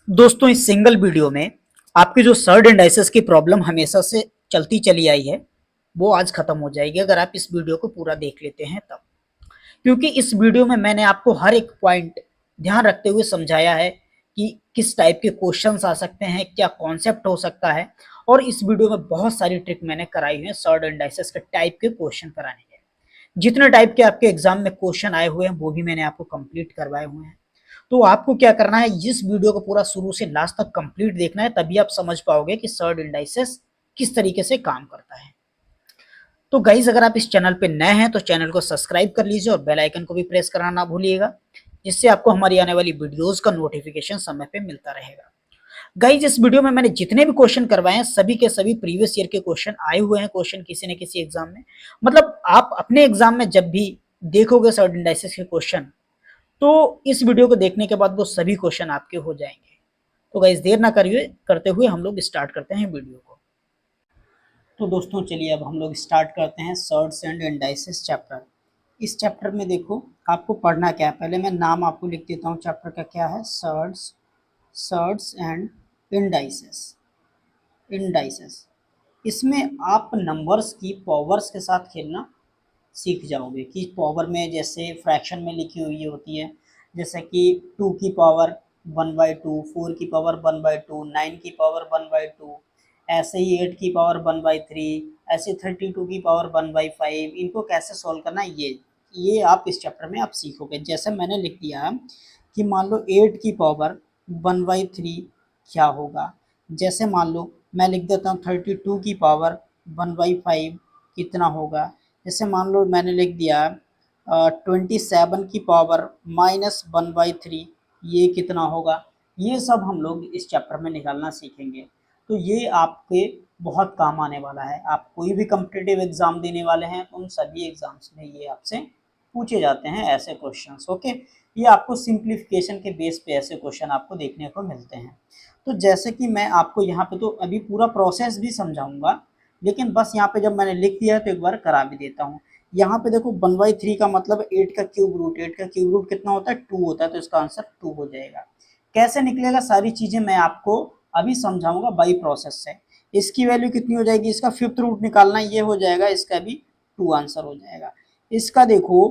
दोस्तों इस single video में आपकी जो सर्ड इंडाइसिस की प्रॉब्लम हमेशा से चलती चली आई है वो आज खत्म हो जाएगी अगर आप इस वीडियो को पूरा देख लेते हैं तब। क्योंकि इस वीडियो में मैंने आपको हर एक पॉइंट ध्यान रखते हुए समझाया है कि किस टाइप के क्वेश्चंस आ सकते हैं, क्या कॉन्सेप्ट हो सकता है। और इस वीडियो में बहुत सारी ट्रिक मैंने कराई हुई है सर्ड इंडाइसिस के टाइप के क्वेश्चन कराने के। जितने टाइप के आपके एग्जाम में क्वेश्चन आए हुए हैं वो भी मैंने आपको कंप्लीट करवाए हुए हैं। तो आपको क्या करना है, इस वीडियो को पूरा शुरू से लास्ट तक कंप्लीट देखना है, तभी आप समझ पाओगे कि सर्ड इंडाइसिस किस तरीके से काम करता है। तो गाइज अगर आप इस चैनल पे नए हैं तो चैनल को सब्सक्राइब कर लीजिए और बेल आइकन को भी प्रेस करना ना भूलिएगा, जिससे आपको हमारी आने वाली वीडियोस का नोटिफिकेशन समय पे मिलता रहेगा। गाइज इस वीडियो में मैंने जितने भी क्वेश्चन करवाए हैं सभी के सभी प्रीवियस ईयर के क्वेश्चन आए हुए हैं, क्वेश्चन किसी न किसी एग्जाम में। मतलब आप अपने एग्जाम में जब भी देखोगे सर्ड इंडाइसिस के क्वेश्चन, तो इस वीडियो को देखने के बाद वो सभी क्वेश्चन आपके हो जाएंगे। तो गाइस देर ना करिए, करते हुए हम लोग स्टार्ट करते हैं वीडियो को। तो दोस्तों चलिए अब हम लोग स्टार्ट करते हैं सर्ड्स एंड इंडाइसिस चैप्टर। इस चैप्टर में देखो आपको पढ़ना क्या है, पहले मैं नाम आपको लिख देता हूँ चैप्टर का क्या है। Surds and indices. इंडाइसिस इसमें आप नंबर्स की पावर्स के साथ खेलना सीख जाओगे कि पावर में जैसे फ्रैक्शन में लिखी हुई होती है, जैसे कि 2 की पावर 1/2, 4 की पावर 1/2, 9 की पावर 1/2, ऐसे ही 8 की पावर 1/3, ऐसे 32 की पावर 1/5। इनको कैसे सॉल्व करना है ये आप इस चैप्टर में आप सीखोगे। जैसे मैंने लिख दिया कि मान लो 8 की पावर 1/3 क्या होगा। जैसे मान लो मैं लिख देता हूँ 32 की पावर 1/5 कितना होगा। जैसे मान लो मैंने लिख दिया 27 की पावर -1/3 ये कितना होगा। ये सब हम लोग इस चैप्टर में निकालना सीखेंगे। तो ये आपके बहुत काम आने वाला है। आप कोई भी कम्पिटिटिव एग्जाम देने वाले हैं तो उन सभी एग्जाम्स में ये आपसे पूछे जाते हैं ऐसे क्वेश्चंस। ओके, ये आपको सिंप्लीफिकेशन के बेस पे ऐसे क्वेश्चन आपको देखने को मिलते हैं। तो जैसे कि मैं आपको यहाँ पे तो अभी पूरा प्रोसेस भी समझाऊंगा, लेकिन बस यहाँ पे जब मैंने लिख दिया है तो एक बार करा भी देता हूँ। यहाँ पे देखो 1/3 का मतलब 8 का क्यूब रूट। 8 का क्यूब रूट कितना होता है? 2 होता है, तो इसका आंसर 2 हो जाएगा। कैसे निकलेगा सारी चीजें मैं आपको अभी समझाऊंगा बाई प्रोसेस से। इसकी वैल्यू कितनी हो जाएगी, इसका फिफ्थ रूट निकालना ये हो जाएगा, इसका भी 2 आंसर हो जाएगा। इसका देखो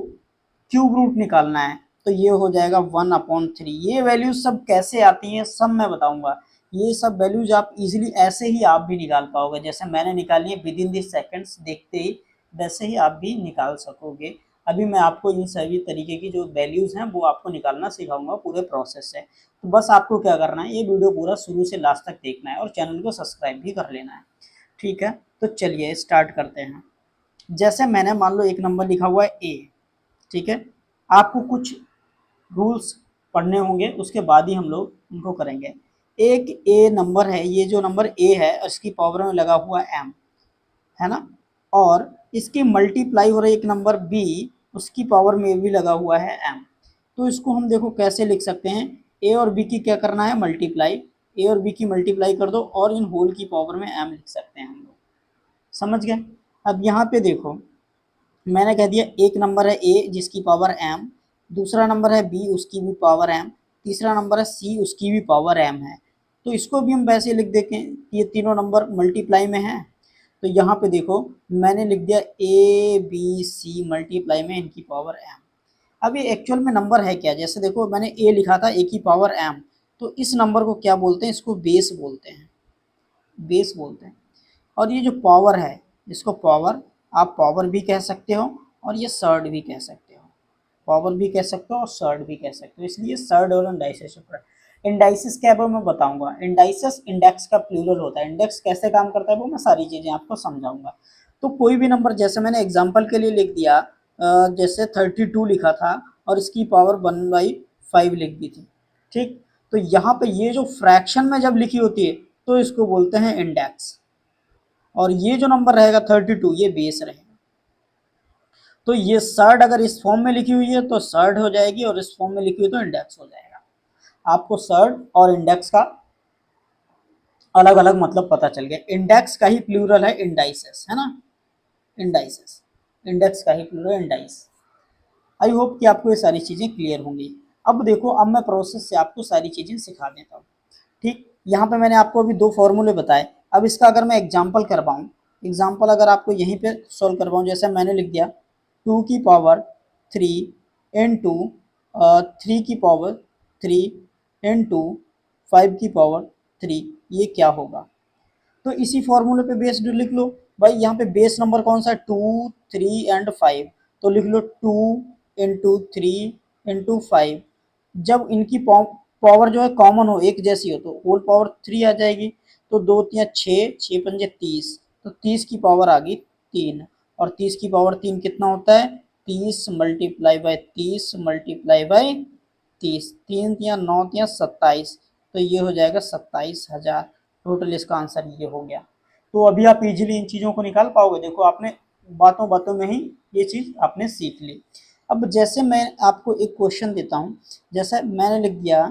क्यूब रूट निकालना है तो ये हो जाएगा 1/3। ये वैल्यूज सब कैसे आती हैं सब मैं बताऊंगा। ये सब वैल्यूज आप इजीली ऐसे ही आप भी निकाल पाओगे, जैसे मैंने निकाली है विद इन दिस सेकेंड्स देखते ही, वैसे ही आप भी निकाल सकोगे। अभी मैं आपको इन सभी तरीके की जो वैल्यूज हैं वो आपको निकालना सिखाऊंगा पूरे प्रोसेस से। तो बस आपको क्या करना है, ये वीडियो पूरा शुरू से लास्ट तक देखना है और चैनल को सब्सक्राइब भी कर लेना है। ठीक है, तो चलिए स्टार्ट करते हैं। जैसे मैंने मान लो एक नंबर लिखा हुआ है ए। ठीक है, आपको कुछ रूल्स पढ़ने होंगे, उसके बाद ही हम लोग उनको करेंगे। एक ए नंबर है, ये जो नंबर ए है इसकी पावर में लगा हुआ एम है ना, और इसकी मल्टीप्लाई हो रही एक नंबर बी, उसकी पावर में भी लगा हुआ है एम। तो इसको हम देखो कैसे लिख सकते हैं, ए और बी की क्या करना है मल्टीप्लाई, ए और बी की मल्टीप्लाई कर दो और इन होल की पावर में एम लिख सकते हैं हम लोग। समझ गए। अब यहाँ पे देखो मैंने कह दिया एक नंबर है ए जिसकी पावर एम, दूसरा नंबर है बी उसकी भी पावर एम, तीसरा नंबर है सी उसकी भी पावर एम है। तो इसको भी हम वैसे लिख देते हैं कि ये तीनों नंबर मल्टीप्लाई में हैं। तो यहाँ पे देखो मैंने लिख दिया ए बी सी मल्टीप्लाई में इनकी पावर एम। अब ये एक्चुअल में नंबर है क्या, जैसे देखो मैंने ए लिखा था ए की पावर एम, तो इस नंबर को क्या बोलते हैं, इसको बेस बोलते हैं। बेस बोलते हैं। और ये जो पावर है इसको पावर, आप पावर भी कह सकते हो और ये सर्ड भी कह सकते हो। पावर भी कह सकते हो और सर्ड भी कह सकते हो, इसलिए सर्ड और इंडाइसिस। इंडाइसिस क्या है वो मैं बताऊंगा। इंडाइसिस इंडेक्स का प्लूरल होता है। इंडेक्स कैसे काम करता है वो मैं सारी चीजें आपको समझाऊंगा। तो कोई भी नंबर जैसे मैंने एग्जाम्पल के लिए लिख दिया, जैसे 32 लिखा था और इसकी पावर 1/5 लिख दी थी। ठीक, तो यहाँ पे ये जो फ्रैक्शन में जब लिखी होती है तो इसको बोलते हैं इंडेक्स। और ये जो नंबर रहेगा 32 ये बेस रहेगा। तो ये सर्ड अगर इस फॉर्म में लिखी हुई है तो सर्ड हो जाएगी और इस फॉर्म में लिखी हुई तो इंडेक्स हो जाएगा। आपको सर्ड और इंडेक्स का अलग अलग मतलब पता चल गया। इंडेक्स का ही प्लूरल है इंडाइसेस, है ना। इंडाइसेस, इंडेक्स का ही प्लूरल इंडाइस। आई होप कि आपको ये सारी चीजें क्लियर होंगी। अब देखो अब मैं प्रोसेस से आपको सारी चीजें सिखा देता हूँ। ठीक, यहाँ पे मैंने आपको अभी दो फॉर्मूले बताए। अब इसका अगर मैं एग्जाम्पल करवाऊँ, एग्जाम्पल अगर आपको यहीं पे सॉल्व करवाऊँ, जैसे मैंने लिख दिया 2 की पावर 3 इंटू 3 की पावर 3 इंटू 5 की पावर 3, ये क्या होगा? तो इसी फॉर्मूले पे बेस्ड लिख लो भाई। यहाँ पे बेस नंबर कौन सा है? 2, 3 एंड 5, तो लिख लो 2 इंटू 3 इंटू 5। जब इनकी पावर जो है कॉमन हो, एक जैसी हो, तो होल पावर 3 आ जाएगी। तो दो तिया 6, 6 पंजे 30, तो 30 की पावर आ गई 3। और 30 की पावर 3 कितना होता है? 30 मल्टीप्लाई बाय 30 मल्टीप्लाई बाय 30, 3 तिया 9 तिया 27, तो ये हो जाएगा 27,000। टोटल इसका आंसर ये हो गया। तो अभी आप इजीली इन चीज़ों को निकाल पाओगे। देखो आपने बातों बातों में ही ये चीज़ आपने सीख ली। अब जैसे मैं आपको एक क्वेश्चन देता हूँ, जैसे मैंने लिख दिया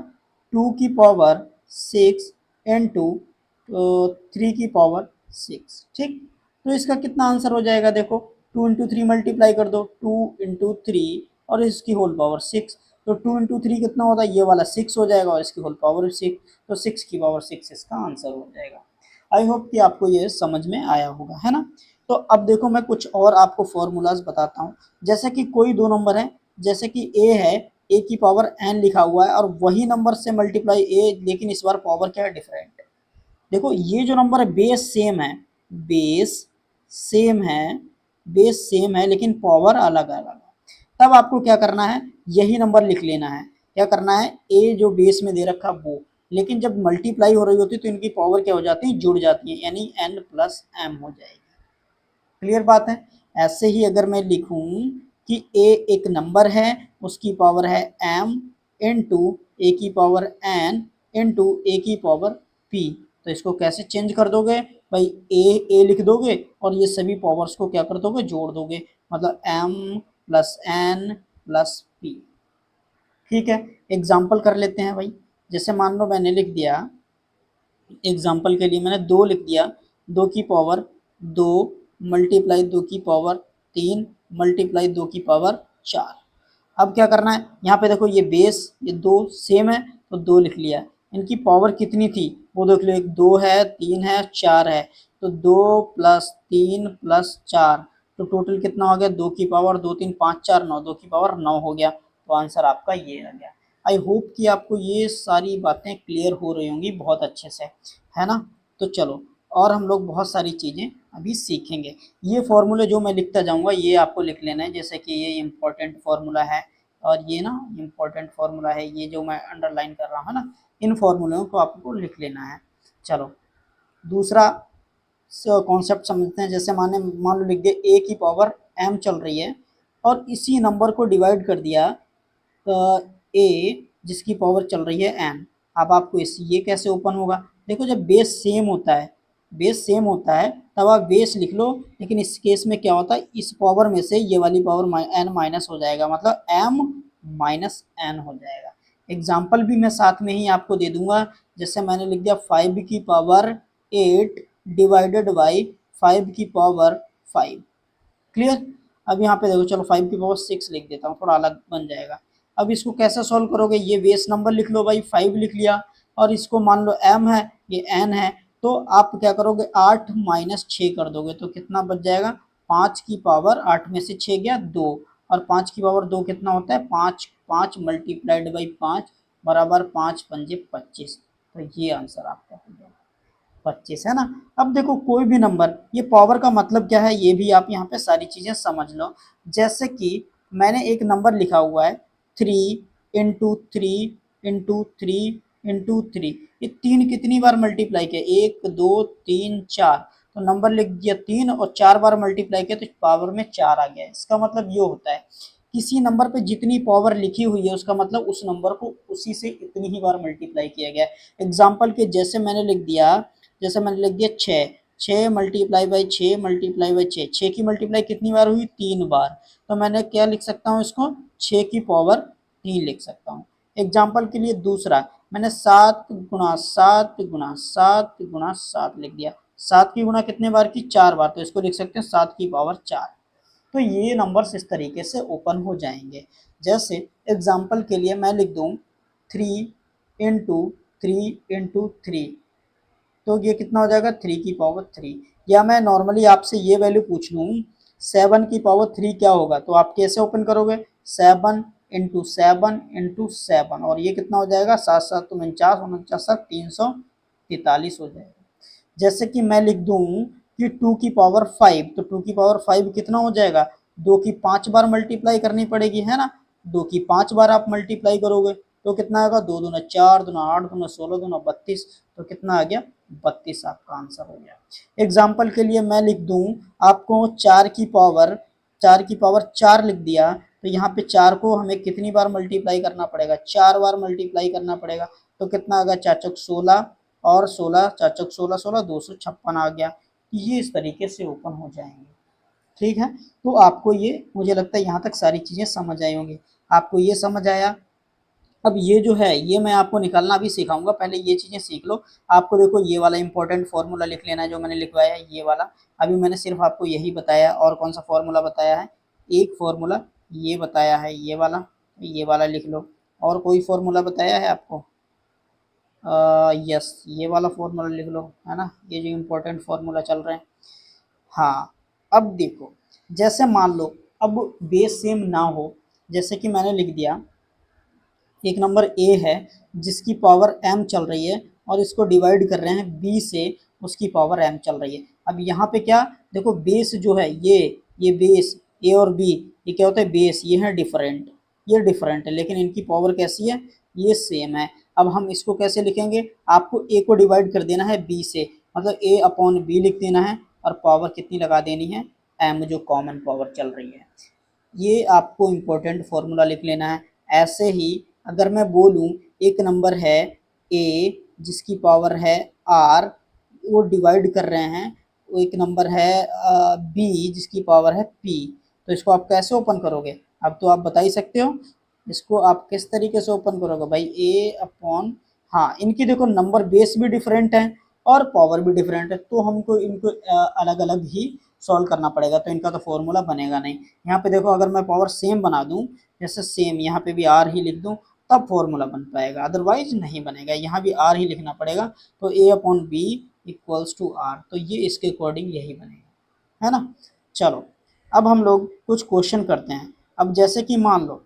2 की पावर 6 इंटू 3 की पावर 6, ठीक। तो इसका कितना आंसर हो जाएगा? देखो 2 इंटू 3 मल्टीप्लाई कर दो, 2 इंटू 3 और इसकी होल पावर 6, तो 2 इंटू 3 कितना होता है? ये वाला 6 हो जाएगा और इसकी होल पावर 6, तो 6 की पावर 6 इसका आंसर हो जाएगा। आई होप कि आपको ये समझ में आया होगा, है ना। तो अब देखो मैं कुछ और आपको फॉर्मूलाज बताता हूँ। जैसे कि कोई दो नंबर है, जैसे कि ए है, ए की पावर एन लिखा हुआ है और वही नंबर से मल्टीप्लाई ए, लेकिन इस बार पावर क्या है? डिफरेंट। देखो ये जो नंबर है बेस सेम है, बेस सेम है, बेस सेम है, लेकिन पावर अलग अलग है। तब आपको क्या करना है? यही नंबर लिख लेना है। क्या करना है? ए जो बेस में दे रखा वो, लेकिन जब मल्टीप्लाई हो रही होती है तो इनकी पावर क्या हो जाती है? जुड़ जाती है, यानी n प्लस एम हो जाएगी। क्लियर बात है। ऐसे ही अगर मैं लिखूं कि a एक नंबर है, उसकी पावर है m इंटू ए की पावर n इंटू ए की पावर p, तो इसको कैसे चेंज कर दोगे भाई? ए लिख दोगे और ये सभी पावर्स को क्या कर दोगे? जोड़ दोगे, मतलब m plus n plus p। ठीक है, एग्जाम्पल कर लेते हैं भाई। जैसे मान लो मैंने लिख दिया, एग्जाम्पल के लिए मैंने 2 लिख दिया, 2 की पावर 2 मल्टीप्लाई 2 की पावर 3 मल्टीप्लाई 2 की पावर 4। अब क्या करना है? यहाँ पे देखो ये बेस, ये दो सेम है तो 2 लिख लिया। इनकी पावर कितनी थी वो देख लो, एक 2 है, 3 है, 4 है, तो 2 प्लस 3 प्लस 4, तो टोटल कितना हो गया? 2 की पावर 2 3 5 4 9, 2 की पावर 9 हो गया। तो आंसर आपका ये आ गया। आई होप कि आपको ये सारी बातें क्लियर हो रही होंगी बहुत अच्छे से, है ना। तो चलो, और हम लोग बहुत सारी चीज़ें अभी सीखेंगे। ये फॉर्मूले जो मैं लिखता जाऊंगा ये आपको लिख लेना है, जैसे कि ये इम्पोर्टेंट फार्मूला है और ये ना इम्पोर्टेंट फार्मूला है, ये जो मैं अंडरलाइन कर रहा हूँ ना, इन फार्मूलों को आपको लिख लेना है। चलो दूसरा कॉन्सेप्ट समझते हैं। जैसे मान लो लिख दिया ए की पावर m चल रही है और इसी नंबर को डिवाइड कर दिया ए जिसकी पावर चल रही है n। अब आपको इस ये कैसे ओपन होगा? देखो जब बेस सेम होता है, बेस सेम होता है तब आप बेस लिख लो, लेकिन इस केस में क्या होता है? इस पावर में से ये वाली पावर n माइनस हो जाएगा, मतलब m माइनस n हो जाएगा। एग्जाम्पल भी मैं साथ में ही आपको दे दूंगा। जैसे मैंने लिख दिया 5 की पावर 8 डिवाइडेड बाई 5 की पावर 5। क्लियर। अब यहाँ पे देखो, चलो 5 की पावर 6 लिख देता हूँ, थोड़ा अलग बन जाएगा। अब इसको कैसे सॉल्व करोगे? ये बेस नंबर लिख लो भाई, 5 लिख लिया, और इसको मान लो m है, ये n है, तो आप क्या करोगे? 8 माइनस 6 कर दोगे, तो कितना बच जाएगा? 5 की पावर 8 में से 6 गया 2, और 5 की पावर 2 कितना होता है? 5, 5 मल्टीप्लाइड बाई 5 बराबर 5 पंजे 25, तो ये आंसर आपका हो गया 25, है ना। अब देखो कोई भी नंबर, ये पावर का मतलब क्या है ये भी आप यहाँ पे सारी चीजें समझ लो। जैसे कि मैंने एक नंबर लिखा हुआ है 3 इंटू 3 इंटू 3 इंटू 3, ये 3 कितनी बार मल्टीप्लाई किया? 1 2 3 4, तो नंबर लिख दिया 3 और 4 बार मल्टीप्लाई किया तो पावर में 4 आ गया। इसका मतलब ये होता है किसी नंबर पे जितनी पावर लिखी हुई है उसका मतलब उस नंबर को उसी से इतनी ही बार मल्टीप्लाई किया गया है। एग्जाम्पल के जैसे मैंने लिख दिया, जैसे मैंने लिख दिया 6, 6 मल्टीप्लाई बाई 6 मल्टीप्लाई बाई 6, 6 की मल्टीप्लाई कितनी बार हुई? 3 बार, तो मैंने क्या लिख सकता हूँ इसको? 6 की पावर 3 लिख सकता हूँ। एग्जाम्पल के लिए दूसरा, मैंने 7 गुणा 7 गुणा 7 गुणा 7 लिख दिया, 7 की गुणा कितने बार की? 4 बार, तो इसको लिख सकते हैं 7 की पावर 4। तो ये नंबर्स इस तरीके से ओपन हो जाएंगे। जैसे एग्जाम्पल के लिए मैं लिख दूँ 3 इंटू 3 इंटू 3, तो ये कितना हो जाएगा 3 की पावर 3। या मैं नॉर्मली आपसे ये वैल्यू पूछ लूँ 7 की पावर 3 क्या होगा, तो आप कैसे ओपन करोगे 7 इंटू 7 इंटू 7, और ये कितना हो जाएगा 7 7 49, 49 343 हो जाएगा। जैसे कि मैं लिख दूं कि 2 की पावर 5, तो 2 की पावर 5 कितना हो जाएगा, 2 की 5 बार मल्टीप्लाई करनी पड़ेगी है ना, 2 की 5 बार आप मल्टीप्लाई करोगे तो कितना आएगा, 2 दूना 4, दूना 8, दूना 16, दूना 32, तो कितना आ गया 32 आपका आंसर हो गया। एग्जाम्पल के लिए मैं लिख दूं आपको 4 की पावर 4 लिख दिया, तो यहाँ पे 4 को हमें कितनी बार मल्टीप्लाई करना पड़ेगा, 4 बार मल्टीप्लाई करना पड़ेगा, तो कितना आ गया 4 चौक 16, और 16 4 चौक 16 16 256 आ गया। ये इस तरीके से ओपन हो जाएंगे। ठीक है, तो आपको ये मुझे लगता है यहाँ तक सारी चीज़ें समझ आई होंगी। आपको ये समझ आया। अब ये जो है ये मैं आपको निकालना भी सिखाऊंगा, पहले ये चीज़ें सीख लो। आपको देखो ये वाला इंपॉर्टेंट फार्मूला लिख लेना है जो मैंने लिखवाया है, ये वाला। अभी मैंने सिर्फ आपको यही बताया है, और कौन सा फार्मूला बताया है, एक फार्मूला ये बताया है, ये वाला लिख लो। और कोई फार्मूला बताया है आपको, यस ये वाला फार्मूला लिख लो, है ना, ये जो इम्पोर्टेंट फार्मूला चल रहे हैं। हाँ, अब देखो जैसे मान लो अब बेस सेम ना हो, जैसे कि मैंने लिख दिया एक नंबर ए है जिसकी पावर m चल रही है, और इसको डिवाइड कर रहे हैं b से, उसकी पावर m चल रही है। अब यहाँ पे क्या देखो, बेस जो है ये बेस a और b, ये क्या होता है बेस, ये है डिफरेंट, ये डिफरेंट है, लेकिन इनकी पावर कैसी है, ये सेम है। अब हम इसको कैसे लिखेंगे, आपको a को डिवाइड कर देना है b से, मतलब a अपॉन b लिख देना है, और पावर कितनी लगा देनी है m, जो कॉमन पावर चल रही है। ये आपको इम्पोर्टेंट फॉर्मूला लिख लेना है। ऐसे ही अगर मैं बोलूँ एक नंबर है a जिसकी पावर है r, वो डिवाइड कर रहे हैं, वो एक नंबर है b जिसकी पावर है p, तो इसको आप कैसे ओपन करोगे, अब तो आप बता ही सकते हो। इसको आप किस तरीके से ओपन करोगे भाई, a अपॉन, हाँ इनकी देखो नंबर बेस भी डिफरेंट है और पावर भी डिफरेंट है, तो हमको इनको अलग अलग ही सॉल्व करना पड़ेगा, तो इनका तो फॉर्मूला बनेगा नहीं। यहाँ पे देखो अगर मैं पावर सेम बना दूँ, जैसे सेम यहाँ पे भी आर ही लिख दूँ, तब फॉर्मूला बन पाएगा, अदरवाइज नहीं बनेगा। यहाँ भी आर ही लिखना पड़ेगा, तो a upon b equals to r, तो ये इसके अकॉर्डिंग यही बनेगा, है ना। चलो अब हम लोग कुछ क्वेश्चन करते हैं। अब जैसे कि मान लो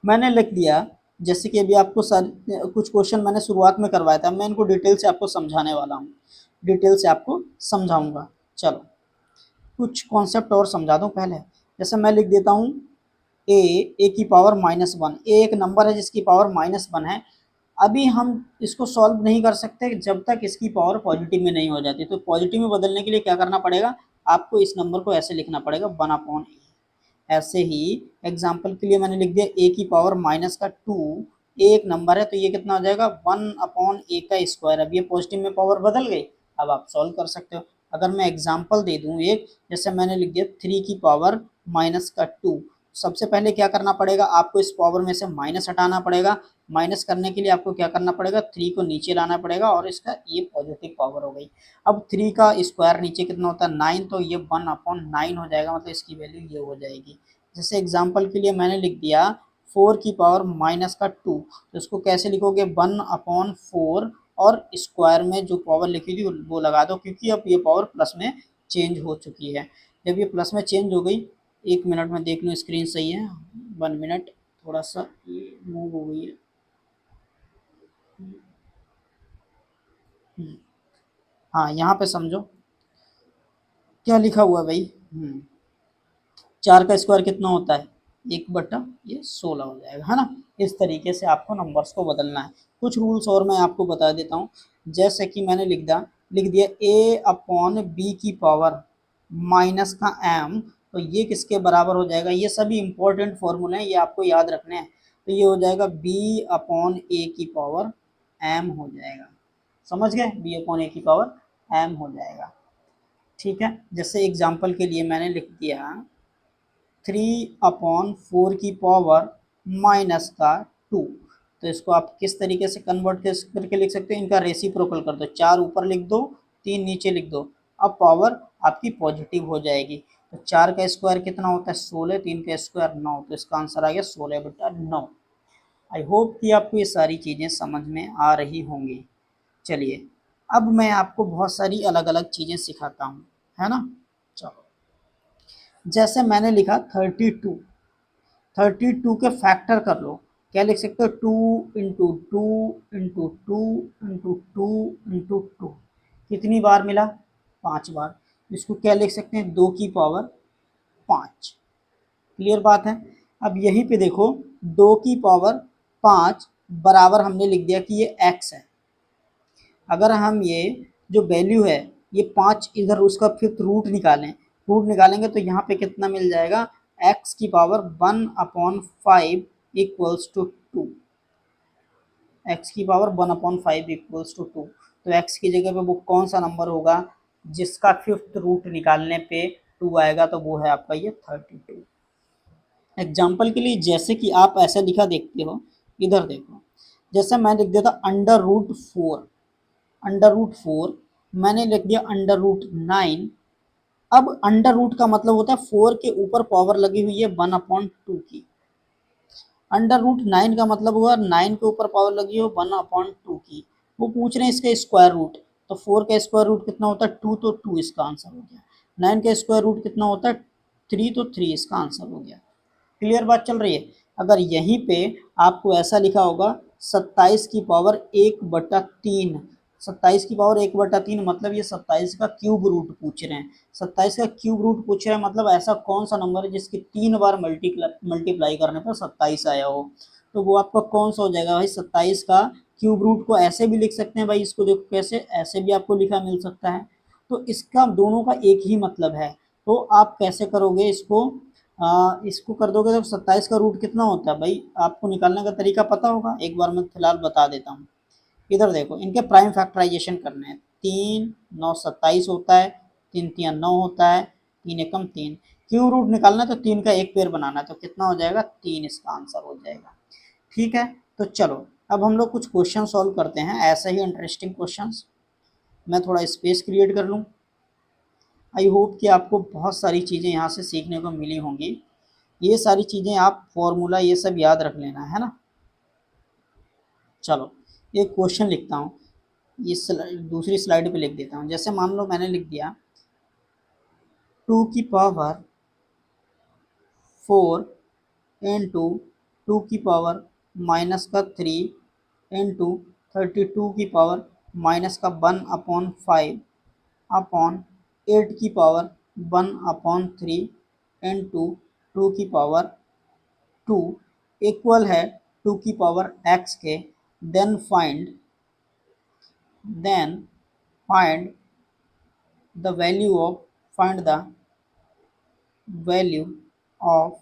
मैंने लिख दिया, जैसे कि अभी आपको कुछ क्वेश्चन मैंने शुरुआत में करवाया था, मैं इनको डिटेल से आपको समझाने वाला हूँ, डिटेल से आपको समझाऊंगा। चलो कुछ कॉन्सेप्ट और समझा दूं पहले। जैसे मैं लिख देता हूँ ए की पावर -1, ए एक नंबर है जिसकी पावर -1 है। अभी हम इसको सॉल्व नहीं कर सकते जब तक इसकी पावर पॉजिटिव में नहीं हो जाती, तो पॉजिटिव में बदलने के लिए क्या करना पड़ेगा, आपको इस नंबर को ऐसे लिखना पड़ेगा 1/a। ऐसे ही एग्जाम्पल के लिए मैंने लिख दिया ए की पावर -2, ए एक नंबर है तो ये कितना हो जाएगा 1/a का स्क्वायर। अब ये पॉजिटिव में पावर बदल गई, अब आप सॉल्व कर सकते हो। अगर मैं एग्जाम्पल दे दूं एक, जैसे मैंने लिख दिया 3 की पावर -2, सबसे पहले क्या करना पड़ेगा, आपको इस पावर में से माइनस हटाना पड़ेगा। माइनस करने के लिए आपको क्या करना पड़ेगा, 3 को नीचे लाना पड़ेगा, और इसका ये पॉजिटिव पावर हो गई। अब 3 का स्क्वायर नीचे कितना होता है 9, तो ये 1/9 हो जाएगा, मतलब इसकी वैल्यू ये हो जाएगी। जैसे एग्जाम्पल के लिए मैंने लिख दिया 4 की पावर -2, तो इसको कैसे लिखोगे 1/4, और स्क्वायर में जो पावर लिखी थी वो लगा दो, क्योंकि अब ये पावर प्लस में चेंज हो चुकी है। जब ये प्लस में चेंज हो गई, 1 मिनट में देख लूँ स्क्रीन सही है, 1 मिनट, थोड़ा सा ये मूव हो गई है। हाँ यहाँ पे समझो क्या लिखा हुआ है भाई। 4 का स्क्वायर कितना होता है 1/, ये 16 हो जाएगा, है ना। इस तरीके से आपको नंबर्स को बदलना है। कुछ रूल्स और मैं आपको बता देता हूँ। जैसे कि मैंने लिख दिया a अपॉन बी की पावर माइनस का m, तो ये किसके बराबर हो जाएगा, ये सभी इंपॉर्टेंट फॉर्मूले हैं, ये आपको याद रखने हैं। तो ये हो जाएगा b अपॉन ए की पावर m हो जाएगा, समझ गए, b अपॉन ए की पावर m हो जाएगा। ठीक है, जैसे एग्जाम्पल के लिए मैंने लिख दिया 3/4 की पावर -2, तो इसको आप किस तरीके से कन्वर्ट करके लिख सकते हो, इनका रेसिप्रोकल कर दो, 4 ऊपर लिख दो 3 नीचे लिख दो, अब पावर आपकी पॉजिटिव हो जाएगी। तो 4 का स्क्वायर कितना होता है 16, 3 का स्क्वायर 9, तो इसका आंसर आ गया 16/9। आई होप कि आपको ये सारी चीज़ें समझ में आ रही होंगी। चलिए अब मैं आपको बहुत सारी अलग अलग चीज़ें सिखाता हूँ, है ना। चलो, जैसे मैंने लिखा 32, 32 के फैक्टर कर लो। क्या लिख सकते हो, 2 × 2 × 2 × 2 × 2 कितनी बार मिला, 5 बार। इसको क्या लिख सकते हैं, 2 की पावर 5। क्लियर बात है। अब यहीं पे देखो 2 की पावर 5 बराबर हमने लिख दिया कि ये x है। अगर हम ये जो वैल्यू है ये 5 इधर उसका फिफ्थ रूट निकालें, रूट निकालेंगे तो यहाँ पे कितना मिल जाएगा, x की पावर 1/5 इक्वल्स टू 2। x की पावर 1/5 इक्वल्स टू 2। तो x की जगह पे वो कौन सा नंबर होगा जिसका फिफ्थ रूट निकालने पे 2 आएगा, तो वो है आपका ये 32। एग्जाम्पल के लिए जैसे कि आप ऐसा लिखा देखते हो, इधर देखो, जैसे मैं लिख देता √4, √4 मैंने लिख दिया √9। अब अंडर रूट का मतलब होता है 4 के ऊपर पावर लगी हुई है 1/2 की। √9 का मतलब हुआ 9 के ऊपर पावर लगी हो 1/2 की। वो पूछ रहे हैं इसका स्क्वायर रूट, तो 4 का स्क्वायर रूट कितना होता है 2, तो 2 इसका आंसर हो गया। 9 का स्क्वायर रूट कितना होता है 3, तो 3 इसका आंसर हो गया। क्लियर बात चल रही है। अगर यहीं पे आपको ऐसा लिखा होगा 27 की पावर 1/3, 27 की पावर 1/3 मतलब ये 27 का क्यूब रूट पूछ रहे हैं। 27 का क्यूब रूट पूछ रहे हैं मतलब ऐसा कौन सा नंबर है जिसकी 3 बार मल्टीप्लाई करने पर 27 आया हो, तो वो आपका कौन सा हो जाएगा भाई, 27 का क्यूब रूट को ऐसे भी लिख सकते हैं भाई, इसको देखो कैसे, ऐसे भी आपको लिखा मिल सकता है। तो इसका दोनों का एक ही मतलब है। तो आप कैसे करोगे इसको कर दोगे तो 27 का रूट कितना होता है भाई, आपको निकालने का तरीका पता होगा, एक बार मैं फिलहाल बता देता हूँ। इधर देखो, इनके प्राइम फैक्टराइजेशन करने हैं। 3 9 27 होता है, 3 3 9 होता है, 3 एकम 3। क्यूब रूट निकालना है तो 3 का एक पेयर बनाना है, तो कितना हो जाएगा 3, इसका आंसर हो जाएगा। ठीक है, तो चलो अब हम लोग कुछ क्वेश्चन सॉल्व करते हैं, ऐसे ही इंटरेस्टिंग क्वेश्चंस। मैं थोड़ा स्पेस क्रिएट कर लूँ। आई होप कि आपको बहुत सारी चीज़ें यहाँ से सीखने को मिली होंगी। ये सारी चीज़ें आप फॉर्मूला ये सब याद रख लेना, है ना। चलो एक क्वेश्चन लिखता हूँ, दूसरी स्लाइड पे लिख देता हूँ। जैसे मान लो मैंने लिख दिया 2 की पावर 4 इंटू 2 की पावर -3 इंटू 32 की पावर -1/5 अपॉन 8 की पावर 1/3 इंटू 2 की पावर 2 इक्वल है 2 की पावर x के। Then find the value of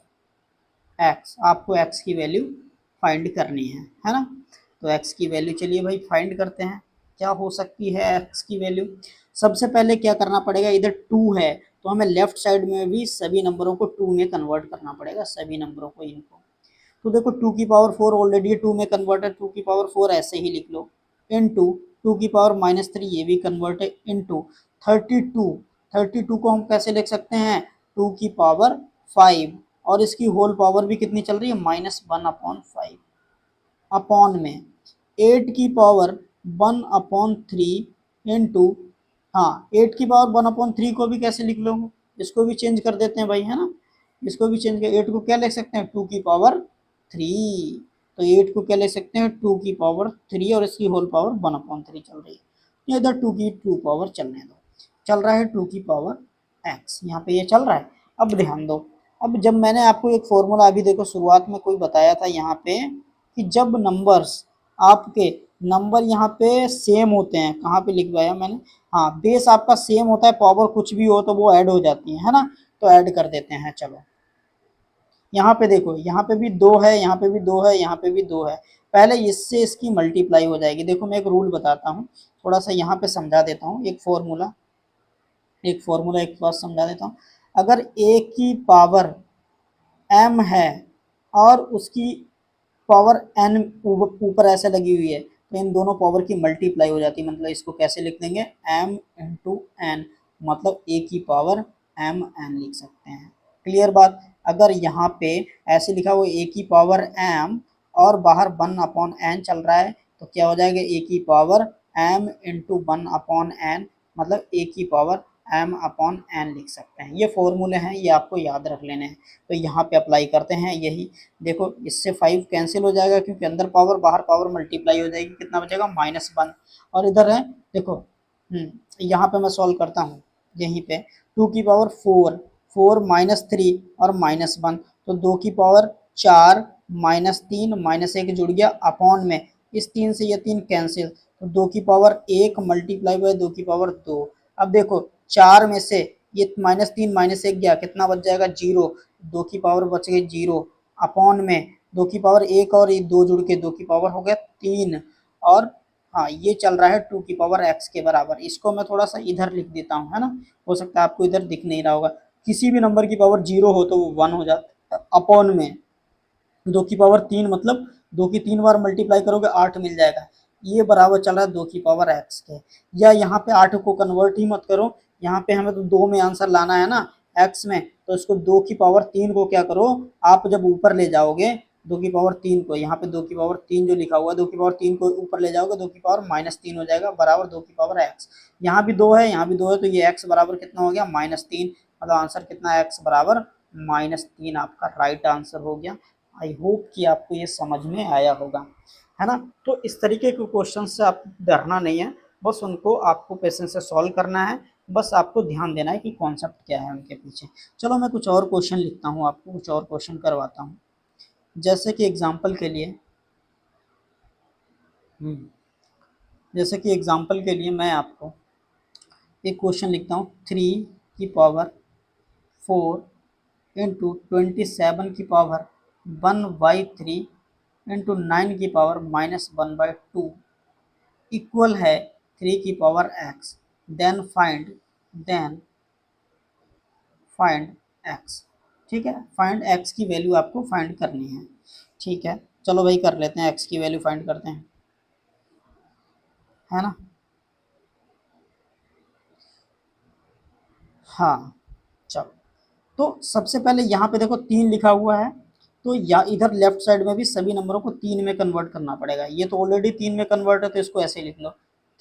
x। आपको x की वैल्यू फाइंड करनी है ना। तो x की वैल्यू चलिए भाई फाइंड करते हैं, क्या हो सकती है x की वैल्यू। सबसे पहले क्या करना पड़ेगा, इधर 2 है तो हमें लेफ्ट साइड में भी सभी नंबरों को 2 में कन्वर्ट करना पड़ेगा, सभी नंबरों को, इनको। तो देखो 2 की पावर 4 ऑलरेडी 2 में कन्वर्ट है, 2 की पावर 4 ऐसे ही लिख लो, इनटू 2 की पावर -3 ये भी कन्वर्ट है, इनटू 32। 32 को हम कैसे लिख सकते हैं, 2 की पावर 5, और इसकी होल पावर भी कितनी चल रही है -1/5, अपॉन में 8 की पावर 1/3 इंटू, हाँ 8 की पावर 1/3 को भी कैसे लिख लो, इसको भी चेंज कर देते हैं भाई, है ना। इसको भी चेंज कर, 8 को क्या लिख सकते हैं 2 की पावर 3, तो 8 को क्या लिख सकते हैं 2 की पावर 3, और इसकी होल पावर 1/3 चल रही है। इधर 2 की 2 पावर चलने दो, चल रहा है 2 की पावर x, यहाँ पे ये चल रहा है। अब ध्यान दो, अब जब मैंने आपको एक फॉर्मूला अभी देखो शुरुआत में कोई बताया था यहाँ पे कि जब आपके नंबर यहाँ पे सेम होते हैं, कहाँ पे लिखवाया मैंने, हाँ बेस आपका सेम होता है, पावर कुछ भी हो तो वो ऐड हो जाती है ना। तो ऐड कर देते हैं, चलो यहाँ पे देखो, यहाँ पे भी 2 है, यहाँ पे भी 2 है, यहाँ पे भी 2 है। पहले इससे इसकी मल्टीप्लाई हो जाएगी। देखो मैं एक रूल बताता हूँ, थोड़ा सा यहाँ पे समझा देता हूँ, एक फॉर्मूला एक बार समझा देता हूँ। अगर a की पावर m है और उसकी पावर n ऊपर ऐसे लगी हुई है, तो इन दोनों पावर की मल्टीप्लाई हो जाती है। मतलब इसको कैसे लिख देंगे, m इंटू n, मतलब a की पावर mn लिख सकते हैं। क्लियर बात। अगर यहाँ पे ऐसे लिखा हुआ a की पावर m और बाहर 1/n चल रहा है, तो क्या हो जाएगा a की पावर m इंटू 1/n, मतलब a की पावर m/n लिख सकते हैं। ये फॉर्मूले हैं, ये आपको याद रख लेने हैं। तो यहाँ पे अप्लाई करते हैं यही, देखो इससे 5 कैंसिल हो जाएगा क्योंकि अंदर पावर बाहर पावर मल्टीप्लाई हो जाएगी, कितना बचेगा -1। और इधर है देखो, यहाँ पे मैं सॉल्व करता हूँ, यहीं पे 2 की पावर 4, 4 -3 और -1, तो 2 की पावर 4 -3 -1 जुड़ गया अपॉन में, इस 3 से ये 3 कैंसिल, तो 2 की पावर 1 मल्टीप्लाई बाय 2 की पावर 2। अब देखो 4 में से ये -3 -1 गया, कितना बच जाएगा 0, 2 की पावर बच गई 0 अपॉन में 2 की पावर 1 और ये 2 जुड़ के 2 की पावर हो गया 3। और हाँ ये चल रहा है 2 की पावर x के बराबर। इसको मैं थोड़ा सा इधर लिख देता हूँ, है ना, हो सकता है आपको इधर दिख नहीं रहा होगा। किसी भी नंबर की पावर 0 हो तो वो 1 हो जाता है, अपॉन में 2 की पावर 3, मतलब 2 की 3 बार मल्टीप्लाई करोगे 8 मिल जाएगा, ये बराबर चल रहा है 2 की पावर x के। या यहाँ पे 8 को कन्वर्ट ही मत करो, यहाँ पे हमें तो 2 में आंसर लाना है ना x में, तो इसको 2 की पावर 3 को क्या करो, आप जब ऊपर ले जाओगे 2 की पावर 3 को, यहाँ पे 2 की पावर 3 जो लिखा हुआ है 2 की पावर 3 को ऊपर ले जाओगे 2 की पावर -3 हो जाएगा, बराबर 2 की पावर x। यहाँ भी 2 है, यहाँ भी 2 है, तो ये x बराबर कितना हो गया -3, मतलब आंसर कितना है x बराबर -3, आपका राइट आंसर हो गया। आई होप कि आपको ये समझ में आया होगा, है ना। तो इस तरीके के क्वेश्चन से आप डरना नहीं है, बस उनको आपको पेशेंस से सॉल्व करना है, बस आपको ध्यान देना है कि कॉन्सेप्ट क्या है उनके पीछे। चलो मैं कुछ और क्वेश्चन लिखता हूँ, आपको कुछ और क्वेश्चन करवाता हूँ। जैसे कि एग्जाम्पल के लिए मैं आपको एक क्वेश्चन लिखता हूँ, 3 की पावर 4 इंटू 27 की पावर 1/3 इंटू 9 की पावर -1/2 इक्वल है 3 की power x, then find x। ठीक है, फाइंड x की वैल्यू आपको फाइंड करनी है। ठीक है, चलो भाई कर लेते हैं, x की वैल्यू फाइंड करते हैं, है ना। हाँ चलो, तो सबसे पहले यहाँ पे देखो 3 लिखा हुआ है, तो या इधर लेफ्ट साइड में भी सभी नंबरों को 3 में कन्वर्ट करना पड़ेगा। ये तो ऑलरेडी 3 में कन्वर्ट है, तो इसको ऐसे लिख लो,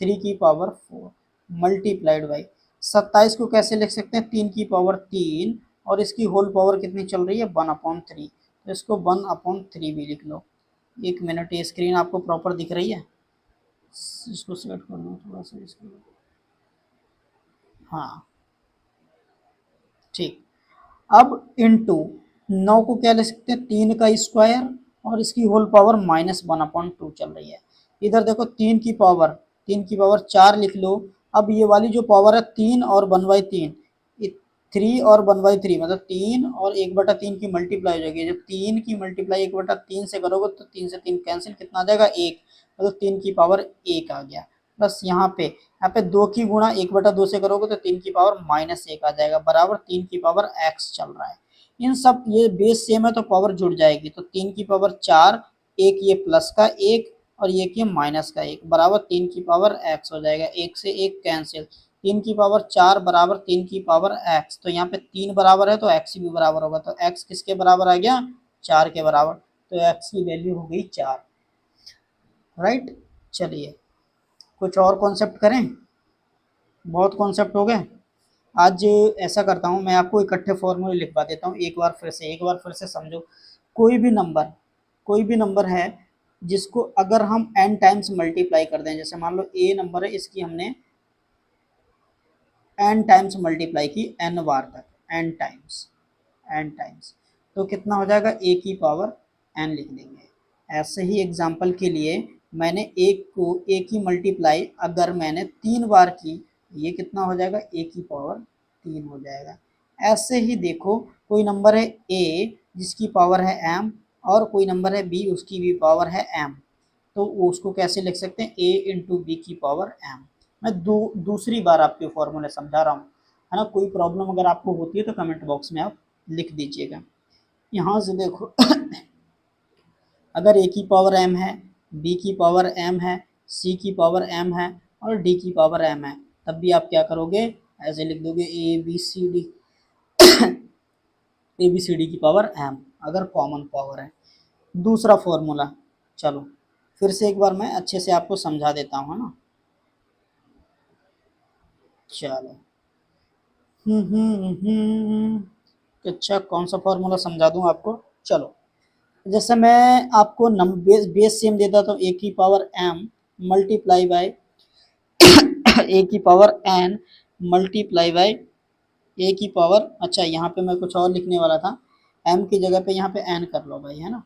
3 की पावर 4 मल्टीप्लाइड बाई 27 को कैसे लिख सकते हैं, 3 की पावर 3 और इसकी होल पावर कितनी चल रही है 1/3, तो इसको 1/3 भी लिख लो। 1 मिनट, ये स्क्रीन आपको प्रॉपर दिख रही है, इसको सेट कर लो थोड़ा सा इसको। हाँ ठीक, अब इनटू 9 को क्या ले सकते हैं 3 का स्क्वायर और इसकी होल पावर -1/2 चल रही है। इधर देखो 3 की पावर 4 लिख लो। अब ये वाली जो पावर है 3 और 1/3, 3 और 1/3 मतलब 3 और 1/3 की मल्टीप्लाई हो जाएगी। जब 3 की मल्टीप्लाई 1/3 से करोगे तो 3 से 3 कैंसिल, कितना आ जाएगा 1, मतलब 3 की पावर 1 आ गया। प्लस यहाँ पे 2 की गुणा 1/2 से करोगे तो 3 की पावर -1 आ जाएगा, बराबर 3 की पावर x चल रहा है। इन सब ये बेस सेम है तो पावर जुड़ जाएगी, तो 3 की पावर 4, एक ये प्लस का 1 और एक ये माइनस का 1, बराबर 3 की पावर x हो जाएगा। 1 से 1 कैंसिल, 3 की पावर 4 बराबर 3 की पावर x, तो यहाँ पे 3 बराबर है तो x भी बराबर होगा, तो x किसके बराबर आ गया 4 के बराबर, तो x की वैल्यू हो गई 4। राइट, चलिए कुछ और कॉन्सेप्ट करें, बहुत कॉन्सेप्ट हो गए। आज ऐसा करता हूँ, मैं आपको इकट्ठे फॉर्मूले लिखवा देता हूँ, एक बार फिर से समझो। कोई भी नंबर है जिसको अगर हम n टाइम्स मल्टीप्लाई कर दें, जैसे मान लो a नंबर है, इसकी हमने n टाइम्स मल्टीप्लाई की, n बार तक, n टाइम्स, तो कितना हो जाएगा a की पावर n लिख देंगे। ऐसे ही एग्जाम्पल के लिए मैंने एक को a की मल्टीप्लाई अगर मैंने 3 बार की, ये कितना हो जाएगा a की पावर 3 हो जाएगा। ऐसे ही देखो कोई नंबर है a जिसकी पावर है m और कोई नंबर है b उसकी भी पावर है m, तो उसको कैसे लिख सकते हैं a इंटू बी की पावर m। मैं दूसरी बार आपके फॉर्मूले समझा रहा हूँ, है ना। कोई प्रॉब्लम अगर आपको होती है तो कमेंट बॉक्स में आप लिख दीजिएगा। यहाँ से देखो अगर a की पावर m है, b की पावर m है, c की पावर m है और d की पावर m है, तब भी आप क्या करोगे, ऐसे लिख दोगे ए बी सी डी की पावर m, अगर कॉमन पावर है। दूसरा फॉर्मूला चलो फिर से एक बार मैं अच्छे से आपको समझा देता हूँ, है ना। चलो अच्छा कौन सा फॉर्मूला समझा दूँ आपको। चलो जैसे मैं आपको बेस सेम देता तो ए की पावर m मल्टीप्लाई बाय ए की पावर n मल्टीप्लाई बाय ए की पावर, अच्छा यहाँ पे मैं कुछ और लिखने वाला था, m की जगह पे यहाँ पे n कर लो भाई, है ना।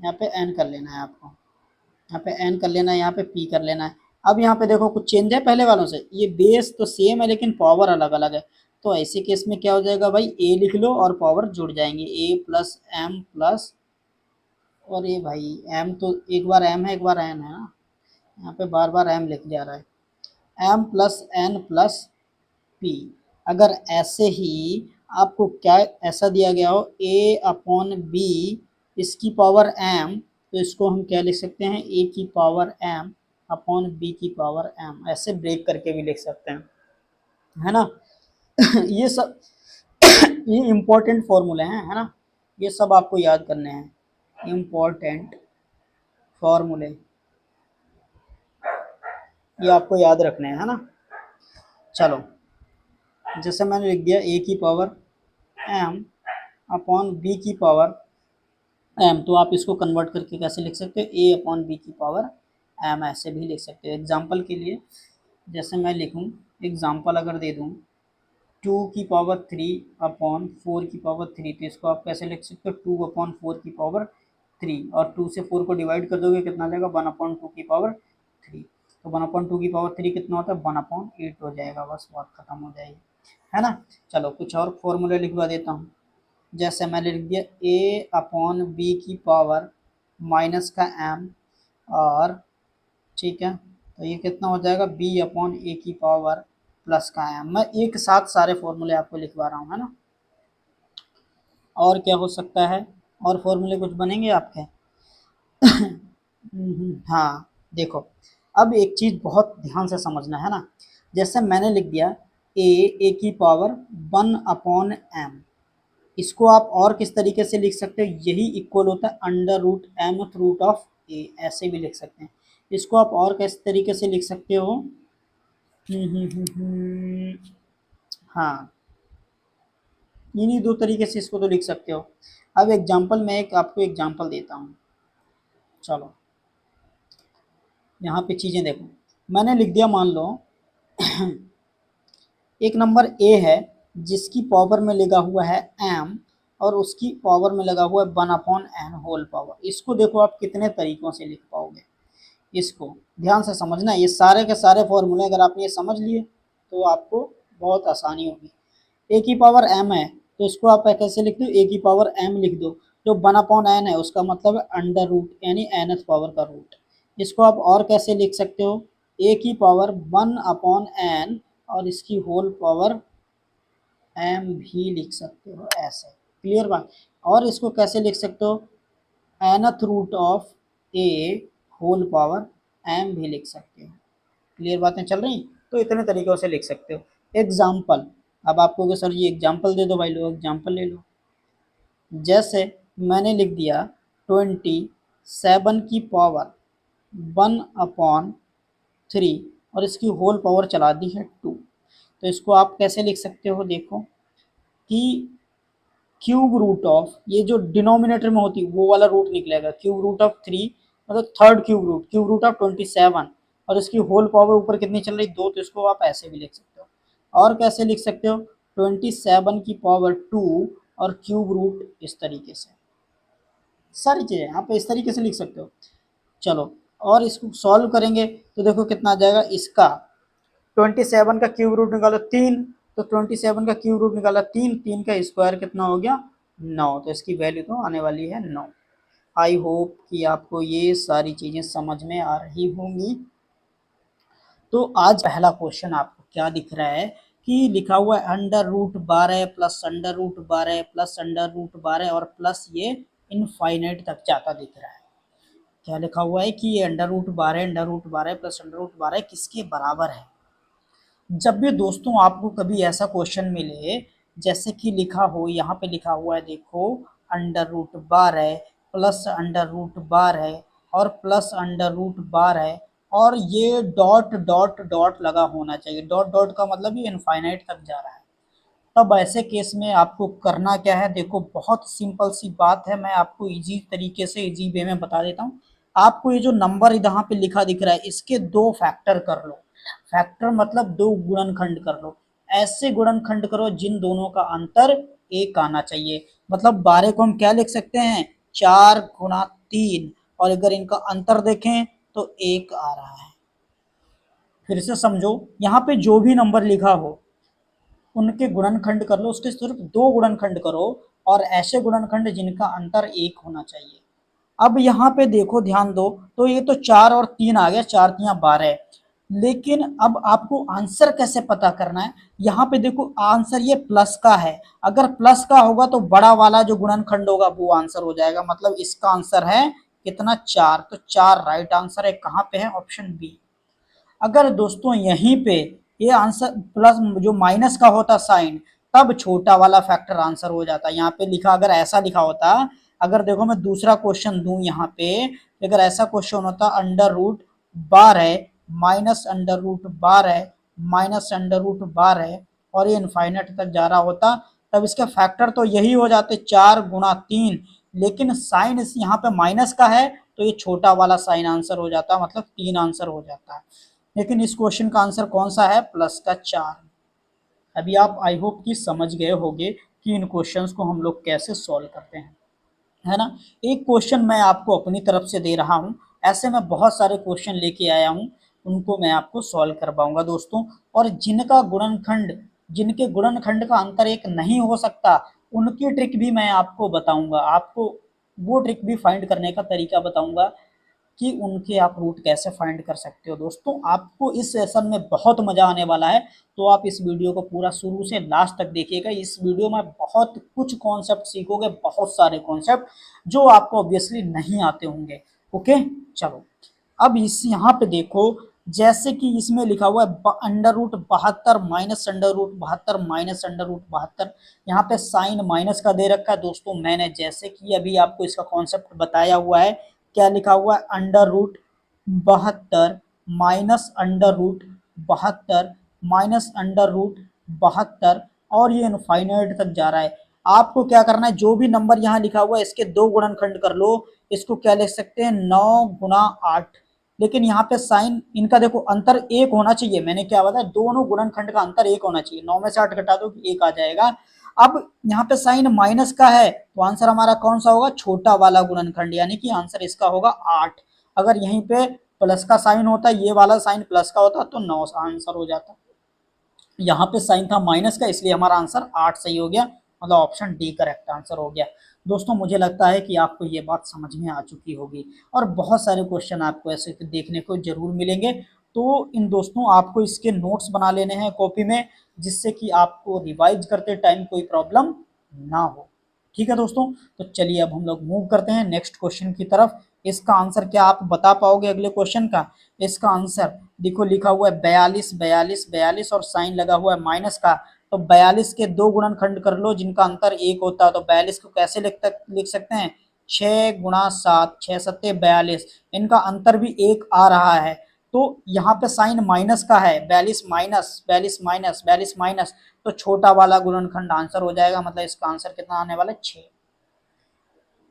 यहाँ पे n कर लेना है आपको, यहाँ पे n कर लेना है, यहाँ पे p कर लेना है। अब यहाँ पे देखो कुछ चेंज है पहले वालों से, ये बेस तो सेम है लेकिन पावर अलग अलग है। तो ऐसे केस में क्या हो जाएगा भाई, a लिख लो और पावर जुड़ जाएंगे, a प्लस m प्लस, और ये भाई m तो एक बार m है एक बार n है ना, यहाँ पे बार बार m लिख जा रहा है, m plus n plus p। अगर ऐसे ही आपको क्या ऐसा दिया गया हो a अपॉन b इसकी पावर m, तो इसको हम क्या लिख सकते हैं, a की पावर m अपॉन b की पावर m, ऐसे ब्रेक करके भी लिख सकते हैं, है ना। ये सब ये इम्पोर्टेंट फॉर्मूले हैं, है ना। ये सब आपको याद करने हैं, इम्पोर्टेंट फॉर्मूले, ये आपको याद रखने हैं, है ना। चलो जैसे मैंने लिख दिया a की पावर m अपॉन b की पावर m, तो आप इसको कन्वर्ट करके कैसे लिख सकते हो, a अपॉन b की पावर m, ऐसे भी लिख सकते हो। एग्जाम्पल के लिए जैसे मैं लिखूँ, एग्जाम्पल अगर दे दूँ 2 की पावर 3 अपॉन 4 की पावर 3, तो इसको आप कैसे लिख सकते हो, 2 अपॉन 4 की पावर 3, और 2 से 4 को डिवाइड कर दोगे कितना आ जाएगा, 1/2 की पावर 3। तो 1/2 की पावर 3 कितना होता है, 1/8 हो जाएगा, बस बात खत्म हो जाएगी, है ना। चलो कुछ और फॉर्मूले लिखवा देता हूँ, जैसे मैंने लिख दिया a अपॉन बी की पावर माइनस का m, और ठीक है, तो ये कितना हो जाएगा, b अपॉन ए की पावर प्लस का m। मैं एक साथ सारे फॉर्मूले आपको लिखवा रहा हूँ, है ना। और क्या हो सकता है, और फॉर्मूले कुछ बनेंगे आपके। हाँ देखो, अब एक चीज़ बहुत ध्यान से समझना है ना, जैसे मैंने लिख दिया ए की पावर 1/m, इसको आप और किस तरीके से लिख सकते हो, यही इक्वल होता है √m√ऑफ ए, ऐसे भी लिख सकते हैं। इसको आप और किस तरीके से लिख सकते हो, हाँ इन्हीं दो तरीके से इसको तो लिख सकते हो। अब एग्जाम्पल में एक आपको एग्जाम्पल देता हूँ, चलो यहाँ पे चीज़ें देखो, मैंने लिख दिया मान लो एक नंबर ए है जिसकी पावर में लगा हुआ है m, और उसकी पावर में लगा हुआ है 1/n होल पावर। इसको देखो आप कितने तरीकों से लिख पाओगे, इसको ध्यान से समझना। ये सारे के सारे फॉर्मूले अगर आपने ये समझ लिए तो आपको बहुत आसानी होगी। ए की पावर m है तो इसको आप कैसे लिख दो, ए की पावर m लिख दो, जो 1/n है उसका मतलब है अंडर रूट यानी nth पावर का रूट। इसको आप और कैसे लिख सकते हो, ए की पावर 1/n और इसकी होल पावर m भी लिख सकते हो, ऐसे क्लियर बात। और इसको कैसे लिख सकते हो, nth root of a whole power m भी लिख सकते हो। क्लियर बातें चल रही, तो इतने तरीकों से लिख सकते हो। एग्जाम्पल, अब आपको सर जी एग्जाम्पल दे दो भाई, लो एग्जाम्पल ले लो। जैसे मैंने लिख दिया 27 की पावर 1/3 और इसकी होल पावर चला दी है 2, तो इसको आप कैसे लिख सकते हो, देखो कि क्यूब रूट ऑफ, ये जो डिनोमिनेटर में होती है वो वाला रूट निकलेगा, क्यूब रूट ऑफ 3 मतलब थर्ड क्यूब रूट ऑफ 27, और इसकी होल पावर ऊपर कितनी चल रही 2, तो इसको आप ऐसे भी लिख सकते हो। और कैसे लिख सकते हो, 27 की पावर 2 और क्यूब रूट, इस तरीके से सारी चीज़ें यहाँ पे इस तरीके से लिख सकते हो। चलो और इसको सॉल्व करेंगे तो देखो कितना आ जाएगा, इसका 27 का क्यूब रूट निकालो 3, तो 27 का क्यूब रूट निकाला 3, 3 का स्क्वायर कितना हो गया 9, तो इसकी वैल्यू तो आने वाली है 9। आई होप कि आपको ये सारी चीज़ें समझ में आ रही होंगी। तो आज पहला क्वेश्चन आपको क्या दिख रहा है कि लिखा हुआ है √12 प्लस √12 प्लस √12 और प्लस ये इनफाइनाइट तक जाता दिख रहा है। क्या लिखा हुआ है कि ये √12 प्लस √12 किसके बराबर है। जब भी दोस्तों आपको कभी ऐसा क्वेश्चन मिले जैसे कि लिखा हो, यहाँ पे लिखा हुआ है देखो √12 प्लस √12 और प्लस अंडर रूट बार है, और ये डॉट डॉट डॉट लगा होना चाहिए। डॉट डॉट का मतलब ये इनफाइनाइट तक जा रहा है। तब ऐसे केस में आपको करना क्या है, देखो बहुत सिंपल सी बात है, मैं आपको इजी तरीके से इजी वे में बता देता हूँ। आपको ये जो नंबर यहाँ पे लिखा दिख रहा है, इसके दो फैक्टर कर लो। फैक्टर मतलब दो गुणनखंड कर लो। ऐसे गुणनखंड करो जिन दोनों का अंतर एक आना चाहिए। मतलब 12 को हम क्या लिख सकते हैं, 4 गुणा 3, और अगर इनका अंतर देखें तो 1 आ रहा है। फिर से समझो, यहाँ पे जो भी नंबर लिखा हो उनके गुणनखंड कर लो, उसके सिर्फ दो गुणनखंड करो, और ऐसे गुणनखंड जिनका अंतर 1 होना चाहिए। अब यहाँ पे देखो ध्यान दो, तो ये तो 4 और 3 आ गया, 4×3=12। लेकिन अब आपको आंसर कैसे पता करना है, यहाँ पे देखो आंसर ये प्लस का है। अगर प्लस का होगा तो बड़ा वाला जो गुणनखंड होगा वो आंसर हो जाएगा। मतलब इसका आंसर है कितना, 4। तो 4 राइट आंसर है। कहाँ पे है, ऑप्शन बी। अगर दोस्तों यहीं पे ये आंसर प्लस जो माइनस का होता साइन, तब छोटा वाला फैक्टर आंसर हो जाता। यहाँ पे लिखा, अगर ऐसा लिखा होता, अगर देखो मैं दूसरा क्वेश्चन दूं यहाँ पे, अगर ऐसा क्वेश्चन होता अंडर रूट बार है माइनस अंडर रूट बार है माइनस अंडर रूट बार है, और ये इनफाइनाइट तक जा रहा होता, तब इसके फैक्टर तो यही हो जाते 4×3। लेकिन साइन इस यहाँ पे माइनस का है, तो ये छोटा वाला साइन आंसर हो जाता, मतलब 3 आंसर हो जाता है। लेकिन इस क्वेश्चन का आंसर कौन सा है, प्लस का 4। अभी आप आई होप कि समझ गए होंगे कि इन क्वेश्चंस को हम लोग कैसे सॉल्व करते हैं, है ना। एक क्वेश्चन मैं आपको अपनी तरफ से दे रहा हूँ, ऐसे मैं बहुत सारे क्वेश्चन लेके आया हूँ, उनको मैं आपको सॉल्व करवाऊंगा दोस्तों। और जिनके गुणनखंड का अंतर एक नहीं हो सकता, उनकी ट्रिक भी मैं आपको बताऊंगा। आपको वो ट्रिक भी फाइंड करने का तरीका बताऊंगा कि उनके आप रूट कैसे फाइंड कर सकते हो। दोस्तों आपको इस सेशन में बहुत मजा आने वाला है, तो आप इस वीडियो को पूरा शुरू से लास्ट तक देखिएगा। इस वीडियो में बहुत कुछ कॉन्सेप्ट सीखोगे, बहुत सारे कॉन्सेप्ट जो आपको ऑब्वियसली नहीं आते होंगे। ओके, चलो अब इस यहाँ पे देखो, जैसे कि इसमें लिखा हुआ है under root 72 minus under root 72 minus under root 72। यहाँ पे साइन माइनस का दे रखा है। दोस्तों मैंने जैसे कि अभी आपको इसका कॉन्सेप्ट बताया हुआ है, क्या लिखा हुआ है, under root 72 minus under root 72 minus under root 72, और ये इनफाइनाइट तक जा रहा है। आपको क्या करना है, जो भी नंबर यहाँ लिखा हुआ है इसके दो गुणनखंड कर लो। इसको क्या लिख सकते हैं, 9×8। लेकिन यहाँ पे साइन इनका देखो अंतर 1 होना चाहिए। मैंने क्या बताया, दोनों गुणनखंड का अंतर 1 होना चाहिए। 9 में से 8 घटा दो, 1 आ जाएगा। अब यहाँ पे साइन माइनस का है, तो आंसर हमारा कौन सा होगा, छोटा वाला गुणनखंड, यानी कि आंसर इसका होगा 8। अगर यहीं पे प्लस का साइन होता, ये वाला साइन प्लस का होता, तो 9 आंसर हो जाता। यहाँ पे साइन था माइनस का, इसलिए हमारा आंसर 8 सही हो गया। मतलब ऑप्शन डी करेक्ट आंसर हो गया। दोस्तों मुझे लगता है कि आपको ये बात समझ में आ चुकी होगी, और बहुत सारे क्वेश्चन आपको ऐसे देखने को जरूर मिलेंगे। तो इन दोस्तों आपको इसके नोट्स बना लेने हैं कॉपी में, जिससे कि आपको रिवाइज करते टाइम कोई प्रॉब्लम ना हो। ठीक है दोस्तों, तो चलिए अब हम लोग मूव करते हैं नेक्स्ट क्वेश्चन की तरफ। इसका आंसर क्या आप बता पाओगे अगले क्वेश्चन का? इसका आंसर देखो, लिखा हुआ है 42 42 42 और साइन लगा हुआ है माइनस का। तो 42 के दो गुणनखंड कर लो जिनका अंतर 1 होता है। तो 42 को कैसे लिख सकते हैं, 6×7, 6×7=42। इनका अंतर भी 1 आ रहा है, तो यहाँ पे साइन माइनस का है, 42 माइनस 42 माइनस 42 माइनस, तो छोटा वाला गुणनखंड आंसर हो जाएगा। मतलब इसका आंसर कितना आने वाला है, 6।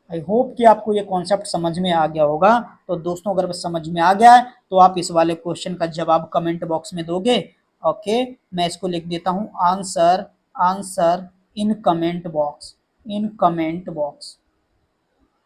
आई होप कि आपको ये कॉन्सेप्ट समझ में आ गया होगा। तो दोस्तों अगर समझ में आ गया है तो आप इस वाले क्वेश्चन का जवाब कमेंट बॉक्स में दोगे। ओके, मैं इसको लिख देता हूँ, answer answer in comment box, in comment box,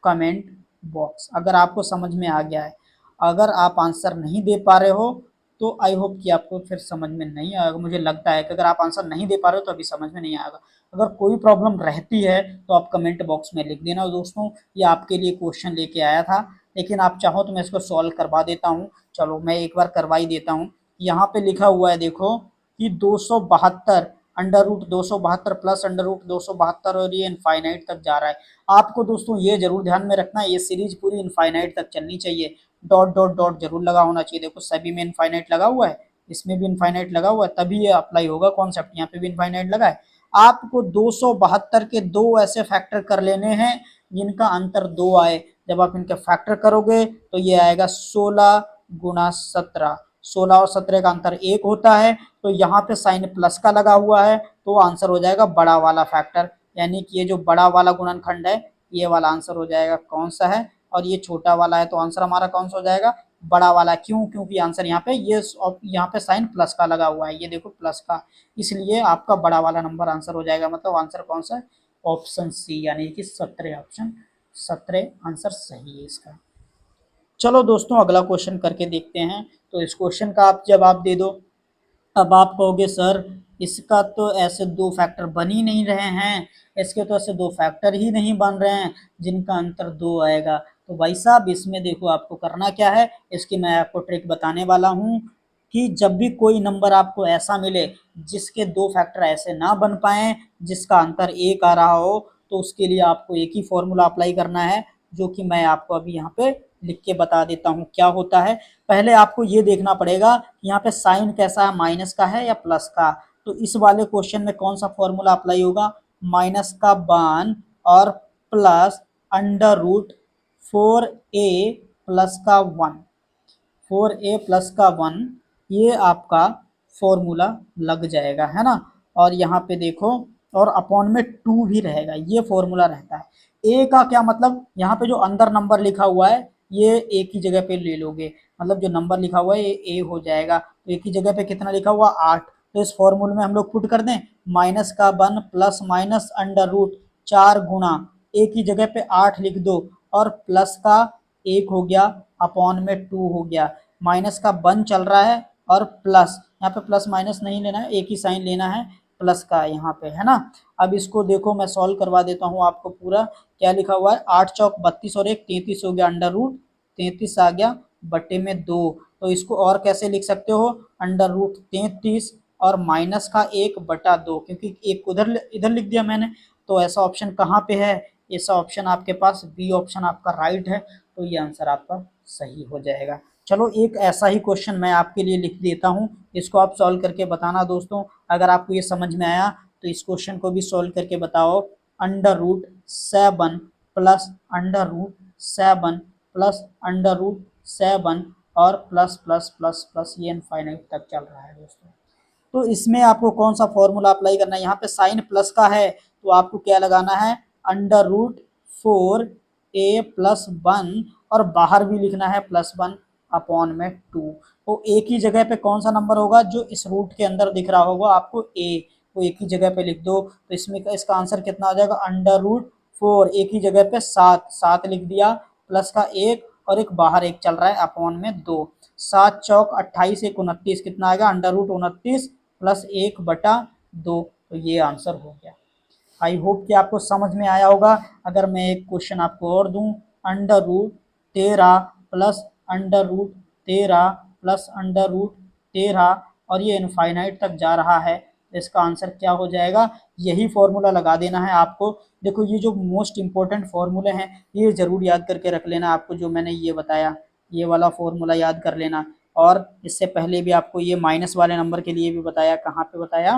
comment box. अगर आपको समझ में आ गया है, अगर आप आंसर नहीं दे पा रहे हो तो आई होप कि आपको फिर समझ में नहीं आएगा। मुझे लगता है कि अगर आप आंसर नहीं दे पा रहे हो तो अभी समझ में नहीं आएगा। अगर कोई प्रॉब्लम रहती है तो आप कमेंट बॉक्स में लिख देना। दोस्तों ये आपके लिए क्वेश्चन लेके आया था, लेकिन आप चाहो तो मैं इसको सॉल्व करवा देता हूँ। चलो मैं एक बार करवा ही देता हूँ। यहाँ पे लिखा हुआ है देखो कि 272 under root 272 plus under root 272, और ये इनफाइनाइट तक जा रहा है। आपको दोस्तों ये जरूर ध्यान में रखना है, ये सीरीज पूरी इनफाइनाइट तक चलनी चाहिए। डॉट डॉट डॉट जरूर लगा होना चाहिए। देखो सभी में इनफाइनाइट लगा हुआ है, इसमें भी इनफाइनाइट लगा हुआ है, तभी ये अप्लाई होगा कॉन्सेप्ट। यहाँ पे भी इनफाइनाइट लगा है। आपको 272 के दो ऐसे फैक्टर कर लेने हैं जिनका अंतर 2 आए। जब आप इनके फैक्टर करोगे तो ये आएगा 16 गुणा 17। 16 और 17 का अंतर 1 होता है, तो यहाँ पे साइन प्लस का लगा हुआ है तो आंसर हो जाएगा बड़ा वाला फैक्टर, यानी कि ये जो बड़ा वाला गुणनखंड है ये वाला आंसर हो जाएगा कौन सा है, और ये छोटा वाला है तो आंसर हमारा कौन सा हो जाएगा, बड़ा वाला। क्यों? क्योंकि आंसर यहाँ पे ये यहाँ पे साइन प्लस का लगा हुआ है, ये देखो प्लस का, इसलिए आपका बड़ा वाला नंबर आंसर हो जाएगा। मतलब आंसर कौन सा है? ऑप्शन सी, यानी कि 17 ऑप्शन 17 आंसर सही है इसका। चलो दोस्तों अगला क्वेश्चन करके देखते हैं। तो इस क्वेश्चन का आप जवाब दे दो। अब आप कहोगे सर इसका तो ऐसे दो फैक्टर बन ही नहीं रहे हैं, इसके तो ऐसे दो फैक्टर ही नहीं बन रहे हैं जिनका अंतर 2 आएगा। तो भाई साहब इसमें देखो आपको करना क्या है, इसकी मैं आपको ट्रिक बताने वाला हूँ कि जब भी कोई नंबर आपको ऐसा मिले जिसके दो फैक्टर ऐसे ना बन पाए, जिसका अंतर 1 आ रहा हो, तो उसके लिए आपको एक ही फॉर्मूला अप्लाई करना है, जो कि मैं आपको अभी यहाँ पे लिख के बता देता हूँ क्या होता है। पहले आपको ये देखना पड़ेगा कि यहाँ पे साइन कैसा है, माइनस का है या प्लस का। तो इस वाले क्वेश्चन में कौन सा फॉर्मूला अप्लाई होगा, माइनस का 1 और plus under root 4a plus का 1, 4a प्लस का 1, ये आपका फॉर्मूला लग जाएगा, है ना। और यहाँ पे देखो, और अपॉन में 2 भी रहेगा, ये फॉर्मूला रहता है। ए का क्या मतलब, यहाँ पे जो अंदर नंबर लिखा हुआ है ये एक ही जगह पे ले लोगे, मतलब जो नंबर लिखा हुआ है ये ए हो जाएगा। तो एक ही जगह पे कितना लिखा हुआ, 8। तो इस फॉर्मूले में हम लोग पुट कर दें, माइनस का 1 प्लस माइनस अंडर रूट 4 गुणा, एक ही जगह पे 8 लिख दो, और प्लस का 1 हो गया, अपॉन में 2 हो गया। माइनस का 1 चल रहा है और प्लस, यहाँ पे प्लस माइनस नहीं लेना है, एक ही साइन लेना है प्लस का यहाँ पे, है ना। अब इसको देखो मैं सॉल्व करवा देता हूँ आपको पूरा। क्या लिखा हुआ है, 8 चौक 32 और 1 33 हो गया, अंडर रूट 33 आ गया बटे में 2। तो इसको और कैसे लिख सकते हो, अंडर रूट 33 और माइनस का 1 बटा 2, क्योंकि एक उधर इधर लिख दिया मैंने। तो ऐसा ऑप्शन कहाँ पे है, ऐसा ऑप्शन आपके पास बी ऑप्शन आपका राइट है, तो ये आंसर आपका सही हो जाएगा। चलो एक ऐसा ही क्वेश्चन मैं आपके लिए लिख देता हूँ, इसको आप सॉल्व करके बताना दोस्तों। अगर आपको ये समझ में आया तो इस क्वेश्चन को भी सॉल्व करके बताओ। Under root 7 plus under root 7 plus under root 7 और प्लस प्लस प्लस प्लस ये इनफाइनाइट तक चल रहा है दोस्तों। तो इसमें आपको कौन सा फॉर्मूला अप्लाई करना है, यहाँ पे साइन प्लस का है तो आपको क्या लगाना है, अंडर रूट 4a प्लस 1, और बाहर भी लिखना है प्लस 1 अपॉन में 2। तो एक ही जगह पे कौन सा नंबर होगा जो इस रूट के अंदर दिख रहा होगा आपको a, तो एक ही जगह पे लिख दो। तो इसमें इसका आंसर कितना आ जाएगा, अंडर रूट 4, एक ही जगह पे 7 लिख दिया, प्लस का 1 और एक बाहर 1 चल रहा है अपॉन में 2। 7 चौक 28 1 29, कितना आएगा, अंडर रूट 29 प्लस 1 बटा 2। तो ये आंसर हो गया। आई होप कि आपको समझ में आया होगा। अगर मैं एक क्वेश्चन आपको और दूं, under root 13 plus under root 13 plus under root 13, और ये इनफाइनाइट तक जा रहा है, तो इसका आंसर क्या हो जाएगा, यही फॉर्मूला लगा देना है आपको। देखो ये जो मोस्ट इंपॉर्टेंट फॉर्मूले हैं ये ज़रूर याद करके रख लेना आपको, जो मैंने ये बताया ये वाला फॉर्मूला याद कर लेना। और इससे पहले भी आपको ये माइनस वाले नंबर के लिए भी बताया, कहाँ पे बताया,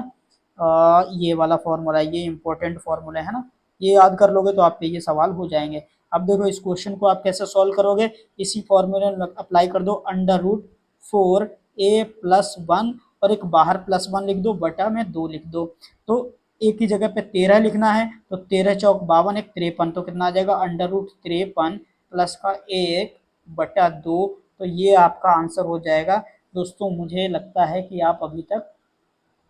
ये वाला फॉर्मूला, ये इंपॉर्टेंट फॉर्मूला है ना, ये याद कर लोगे तो आपके ये सवाल हो जाएंगे। अब देखो इस क्वेश्चन को आप कैसे सॉल्व करोगे, इसी फॉर्मूले में अप्लाई कर दो, अंडर रूट 4a प्लस 1 और एक बाहर प्लस 1 लिख दो, बटा में 2 लिख दो। तो एक ही जगह पे 13 लिखना है, तो 13 चौक 52 एक 53, तो कितना आ जाएगा, अंडर रूट 53 प्लस का 1 बटा 2। तो ये आपका आंसर हो जाएगा दोस्तों। मुझे लगता है कि आप अभी तक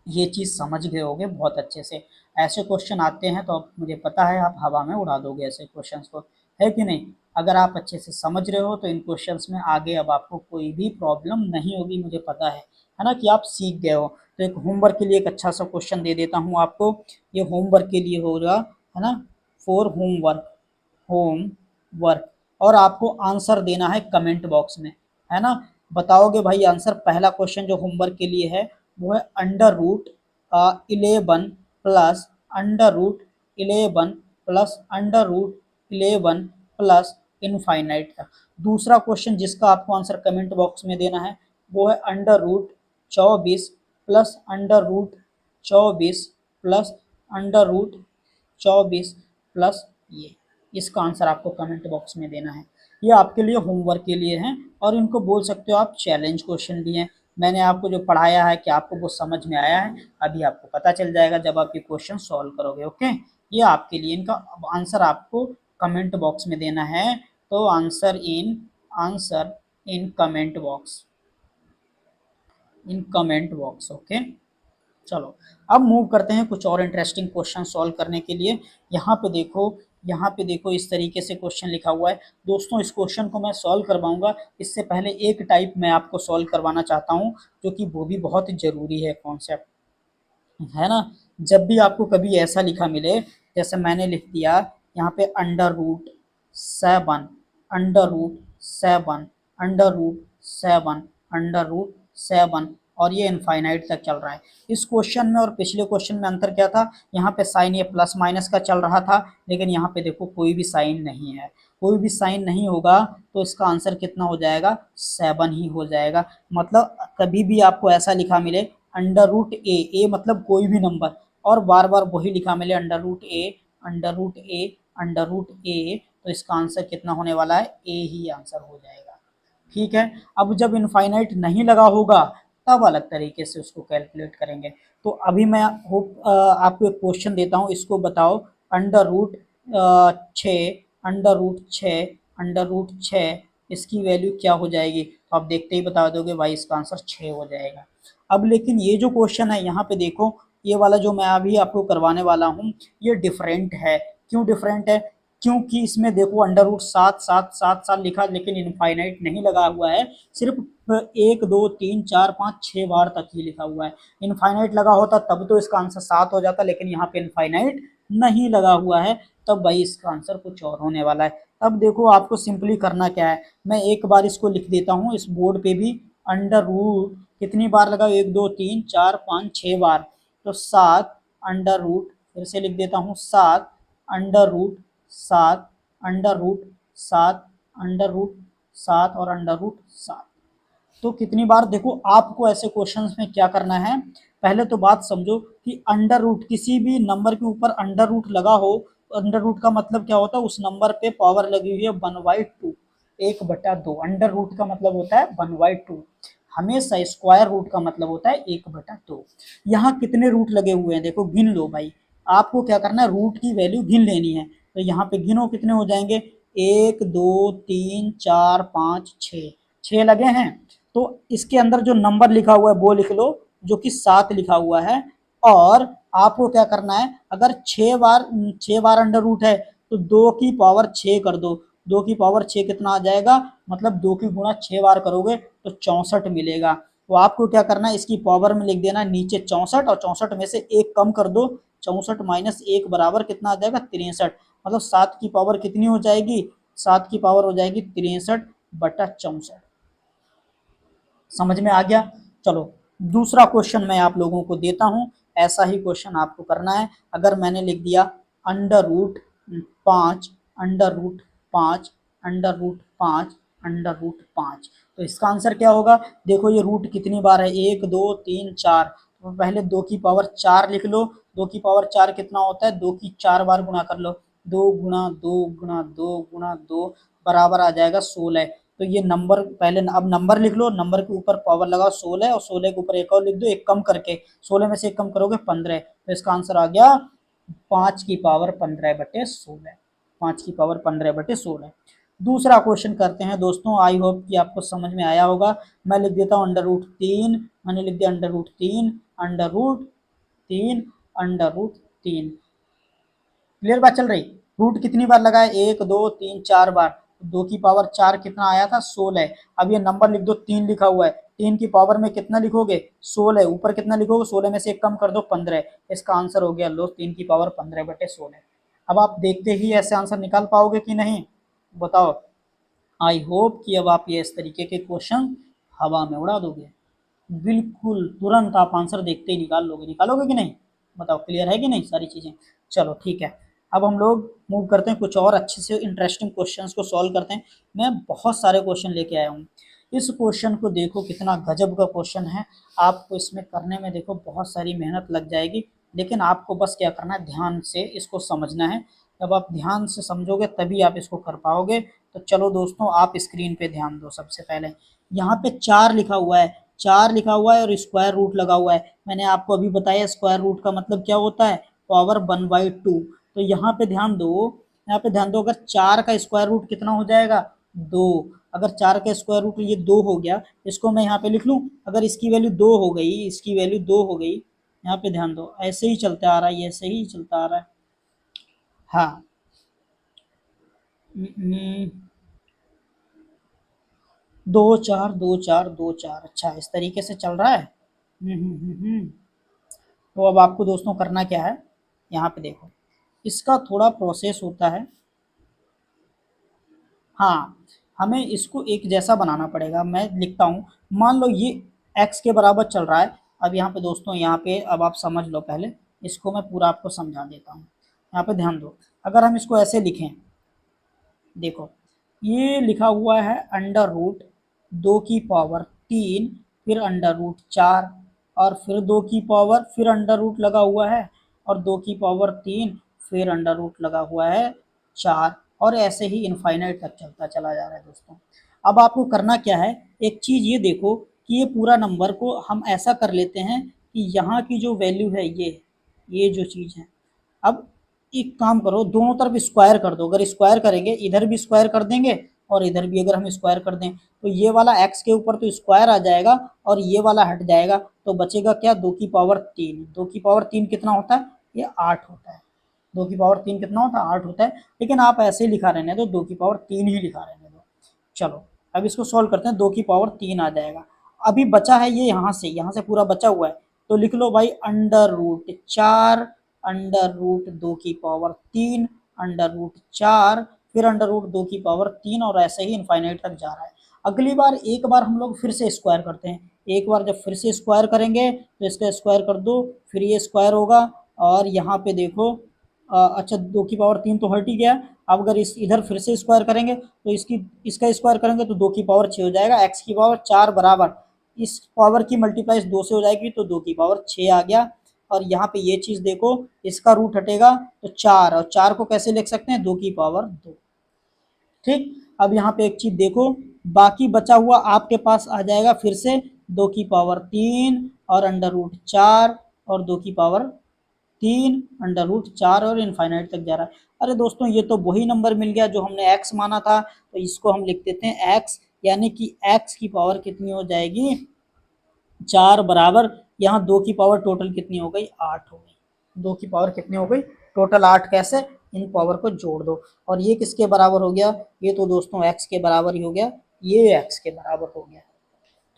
ये चीज़ समझ गए होगे बहुत अच्छे से। ऐसे क्वेश्चन आते हैं तो मुझे पता है आप हवा में उड़ा दोगे ऐसे क्वेश्चंस को, है कि नहीं। अगर आप अच्छे से समझ रहे हो तो इन क्वेश्चंस में आगे अब आपको कोई भी प्रॉब्लम नहीं होगी, मुझे पता है ना, कि आप सीख गए हो। तो एक होमवर्क के लिए एक अच्छा सा क्वेश्चन दे देता हूँ आपको, ये होमवर्क के लिए होगा, है ना, फॉर होमवर्क, होमवर्क, और आपको आंसर देना है कमेंट बॉक्स में, है ना। बताओगे भाई आंसर। पहला क्वेश्चन जो होमवर्क के लिए है वो है under root 11 plus under root 11 plus under root 11 plus infinite तक। दूसरा क्वेश्चन जिसका आपको आंसर कमेंट बॉक्स में देना है वो है under root 24 plus under root 24 plus under root 24 plus इसका आंसर आपको कमेंट बॉक्स में देना है। ये आपके लिए होमवर्क के लिए है और इनको बोल सकते हो आप चैलेंज क्वेश्चन भी हैं। मैंने आपको जो पढ़ाया है कि आपको वो समझ में आया है, अभी आपको पता चल जाएगा जब आप ये क्वेश्चन सॉल्व करोगे। ओके, ये आपके लिए, इनका आंसर आपको कमेंट बॉक्स में देना है। तो answer in comment box, okay. चलो अब मूव करते हैं कुछ और इंटरेस्टिंग क्वेश्चन सॉल्व करने के लिए। यहाँ पे देखो इस तरीके से क्वेश्चन लिखा हुआ है। दोस्तों इस क्वेश्चन को मैं सॉल्व करवाऊंगा, इससे पहले एक टाइप मैं आपको सॉल्व करवाना चाहता हूँ, जो कि वो भी बहुत ज़रूरी है कॉन्सेप्ट, है ना। जब भी आपको कभी ऐसा लिखा मिले, जैसे मैंने लिख दिया यहाँ पे √7, √7, √7, √7, और ये इनफाइनाइट तक चल रहा है। इस क्वेश्चन में और पिछले क्वेश्चन में अंतर क्या था, यहाँ पे साइन ये प्लस माइनस का चल रहा था, लेकिन यहाँ पे देखो कोई भी साइन नहीं है। कोई भी साइन नहीं होगा तो इसका आंसर कितना हो जाएगा, 7 ही हो जाएगा। मतलब कभी भी आपको ऐसा लिखा मिले √a मतलब कोई भी नंबर, और बार बार वही लिखा मिले √a, तो इसका आंसर कितना होने वाला है, ए ही आंसर हो जाएगा। ठीक है, अब जब इनफाइनाइट नहीं लगा होगा तब अलग तरीके से उसको कैलकुलेट करेंगे। तो अभी मैं होप आपको एक क्वेश्चन देता हूँ, इसको बताओ। √6 इसकी वैल्यू क्या हो जाएगी, तो आप देखते ही बता दोगे भाई इसका आंसर 6 हो जाएगा। अब लेकिन ये जो क्वेश्चन है यहाँ पे देखो, ये वाला जो मैं अभी आपको करवाने वाला हूँ ये डिफरेंट है। क्यों डिफरेंट है, क्योंकि इसमें देखो √7 लिखा, लेकिन इनफाइनाइट नहीं लगा हुआ है, सिर्फ 1 2 3 4 5 6 बार तक ही लिखा हुआ है। इनफाइनाइट लगा होता तब तो इसका आंसर 7 हो जाता, लेकिन यहाँ पे इनफाइनाइट नहीं लगा हुआ है, तब भाई इसका आंसर कुछ और होने वाला है। अब देखो आपको सिंपली करना क्या है, मैं एक बार इसको लिख देता हूँ इस बोर्ड पे भी। अंडर रूट कितनी बार लगा, 1 2 3 4 5 6 बार, तो 7 अंडर रूट, फिर से लिख देता हूँ 7 under root 7 under root 7 under root 7 और अंडर रूट 7। तो कितनी बार, देखो आपको ऐसे क्वेश्चंस में क्या करना है, पहले तो बात समझो कि अंडर रूट, किसी भी नंबर के ऊपर अंडर रूट लगा हो, अंडर रूट का मतलब क्या होता है, उस नंबर पे पावर लगी हुई है 1/2, 1/2। अंडर रूट का मतलब होता है 1/2। हमेशा स्क्वायर रूट का मतलब होता है 1/2। यहाँ कितने रूट लगे हुए हैं देखो, गिन लो भाई। आपको क्या करना है, रूट की वैल्यू गिन लेनी है। तो यहाँ पे गिनो कितने हो जाएंगे, 1 2 3 4 5 6, 6 लगे हैं। तो इसके अंदर जो नंबर लिखा हुआ है वो लिख लो, जो कि 7 लिखा हुआ है। और आपको क्या करना है, अगर 6 बार अंडर रूट है तो 2 की पावर 6 कर दो। 2 की पावर 6 कितना आ जाएगा, मतलब 2 की गुणा 6 बार करोगे तो 64 मिलेगा। तो आपको क्या करना है, इसकी पावर में लिख देना नीचे 64, और 64 में से 1 कम कर दो। 64 माइनस 1 बराबर कितना आ जाएगा, 63। मतलब 7 की पावर कितनी हो जाएगी, 7 की पावर हो जाएगी 63/64। समझ में आ गया। चलो दूसरा क्वेश्चन मैं आप लोगों को देता हूं, ऐसा ही क्वेश्चन आपको करना है। अगर मैंने लिख दिया √5 √5 √5 √5, तो इसका आंसर क्या होगा। देखो ये रूट कितनी बार है, 1 2 3 4, तो पहले 2 की पावर 4 लिख लो। 2 की पावर 4 कितना होता है, 2 की 4 बार गुणा कर लो। 2 गुणा 2 गुणा 2 गुणा 2 बराबर आ जाएगा 16। तो ये नंबर पहले, अब नंबर लिख लो, नंबर के ऊपर पावर लगाओ 16, और 16 के ऊपर एक और लिख दो, एक कम करके 16 में से एक कम करोगे 15। तो इसका आंसर आ गया 5 की पावर 15/16, 5 की पावर 15/16। दूसरा क्वेश्चन करते हैं दोस्तों, आई होप कि आपको समझ में आया होगा। मैं लिख देता हूँ √3, मैंने लिख दिया √3 √3 √3। क्लियर बात चल रही, रूट कितनी बार लगा है, 1 2 3 4 बार। 2 की पावर 4 कितना आया था, 16। अब ये नंबर लिख दो, 3 लिखा हुआ है, 3 की पावर में कितना लिखोगे, 16। ऊपर कितना लिखोगे, 16 में से एक कम कर दो 15। इसका आंसर हो गया लो 3 की पावर 15/16। अब आप देखते ही ऐसे आंसर निकाल पाओगे कि नहीं, बताओ। आई होप कि अब आप ये इस तरीके के क्वेश्चन हवा में उड़ा दोगे, बिल्कुल तुरंत आप आंसर देखते ही निकालोगे कि नहीं, बताओ क्लियर है कि नहीं सारी चीज़ें। चलो ठीक है, अब हम लोग मूव करते हैं, कुछ और अच्छे से इंटरेस्टिंग क्वेश्चंस को सॉल्व करते हैं। मैं बहुत सारे क्वेश्चन लेके आया हूँ। इस क्वेश्चन को देखो, कितना गजब का क्वेश्चन है। आपको इसमें करने में देखो बहुत सारी मेहनत लग जाएगी, लेकिन आपको बस क्या करना है, ध्यान से इसको समझना है। जब आप ध्यान से समझोगे तभी आप इसको कर पाओगे। तो चलो दोस्तों, आप स्क्रीन पे ध्यान दो। सबसे पहले यहाँ पे 4 लिखा हुआ है, 4 लिखा हुआ है और स्क्वायर रूट लगा हुआ है। मैंने आपको अभी बताया स्क्वायर रूट का मतलब क्या होता है, पावर 1/2। तो यहाँ पे ध्यान दो, यहाँ पे ध्यान दो, अगर 4 का स्क्वायर रूट कितना हो जाएगा, 2। अगर 4 का स्क्वायर रूट ये 2 हो गया, इसको मैं यहाँ पे लिख लूँ, अगर इसकी वैल्यू 2 हो गई, इसकी वैल्यू 2 हो गई, यहाँ पे ध्यान दो, ऐसे ही चलता आ रहा है, ऐसे ही चलता आ रहा है। हाँ, 2 4 2 4 2 4, अच्छा इस तरीके से चल रहा है। तो अब आपको दोस्तों करना क्या है, यहाँ पे देखो, इसका थोड़ा प्रोसेस होता है। हाँ, हमें इसको एक जैसा बनाना पड़ेगा। मैं लिखता हूँ, मान लो ये x के बराबर चल रहा है। अब यहाँ पे दोस्तों, यहाँ पे अब आप समझ लो, पहले इसको मैं पूरा आपको समझा देता हूँ। यहाँ पे ध्यान दो, अगर हम इसको ऐसे लिखें, देखो ये लिखा हुआ है अंडर रूट 2 की पावर 3, फिर अंडर रूट 4, और फिर 2 की पावर, फिर अंडर रूट लगा हुआ है, और 2 की पावर 3, फिर अंडर रूट लगा हुआ है 4, और ऐसे ही इनफाइनाइट तक चलता चला जा रहा है दोस्तों। अब आपको करना क्या है, एक चीज़ ये देखो कि ये पूरा नंबर को हम ऐसा कर लेते हैं कि यहाँ की जो वैल्यू है ये जो चीज़ है, अब एक काम करो, दोनों तरफ स्क्वायर कर दो। अगर स्क्वायर करेंगे, इधर भी स्क्वायर कर देंगे और इधर भी अगर हम स्क्वायर कर दें, तो ये वाला x के ऊपर तो स्क्वायर आ जाएगा और ये वाला हट जाएगा, तो बचेगा क्या, 2 की पावर 3। 2 की पावर 3 कितना होता है, ये 8 होता है। 2 की पावर 3 कितना होता है, 8 होता है। लेकिन आप ऐसे ही लिखा रहने दो, 2 की पावर 3 ही लिखा रहने दो। चलो अब इसको सोल्व करते हैं, 2 की पावर 3 आ जाएगा। अभी बचा है ये यहाँ से पूरा बचा हुआ है, तो लिख लो भाई अंडर रूट 4, अंडर रूट 2 की पावर 3, अंडर रूट 4, फिर अंडर रूट 2 की पावर 3, और ऐसे ही इनफाइनाइट तक जा रहा है। अगली बार एक बार हम लोग फिर से स्क्वायर करते हैं। एक बार जब फिर से स्क्वायर करेंगे तो इसका स्क्वायर कर दो, फिर ये स्क्वायर होगा, और यहाँ पे देखो अच्छा 2 की पावर 3 तो हट ही गया। अब अगर इस इधर फिर से स्क्वायर करेंगे तो इसका स्क्वायर करेंगे तो 2 की पावर 6 हो जाएगा। x की पावर 4 बराबर इस पावर की मल्टीप्लाई 2 से हो जाएगी, तो 2 की पावर 6 आ गया। और यहाँ पे ये चीज़ देखो, इसका रूट हटेगा तो 4, और 4 को कैसे लिख सकते हैं, 2 की पावर 2। ठीक, अब यहाँ पे एक चीज़ देखो, बाकी बचा हुआ आपके पास आ जाएगा फिर से 2 की पावर 3 और अंडर रूट 4 और 2 की पावर 3 अंडर रूट 4, और इनफाइनाइट तक जा रहा है। अरे दोस्तों, ये तो वही नंबर मिल गया जो हमने x माना था, तो इसको हम लिख देते हैं x, यानी कि x की पावर कितनी हो जाएगी, 4 बराबर, यहाँ 2 की पावर टोटल कितनी हो गई, 8 हो गई। 2 की पावर कितनी हो गई, टोटल 8। कैसे, इन पावर को जोड़ दो, और ये किसके बराबर हो गया, ये तो दोस्तों x के बराबर ही हो गया, ये x के बराबर हो गया।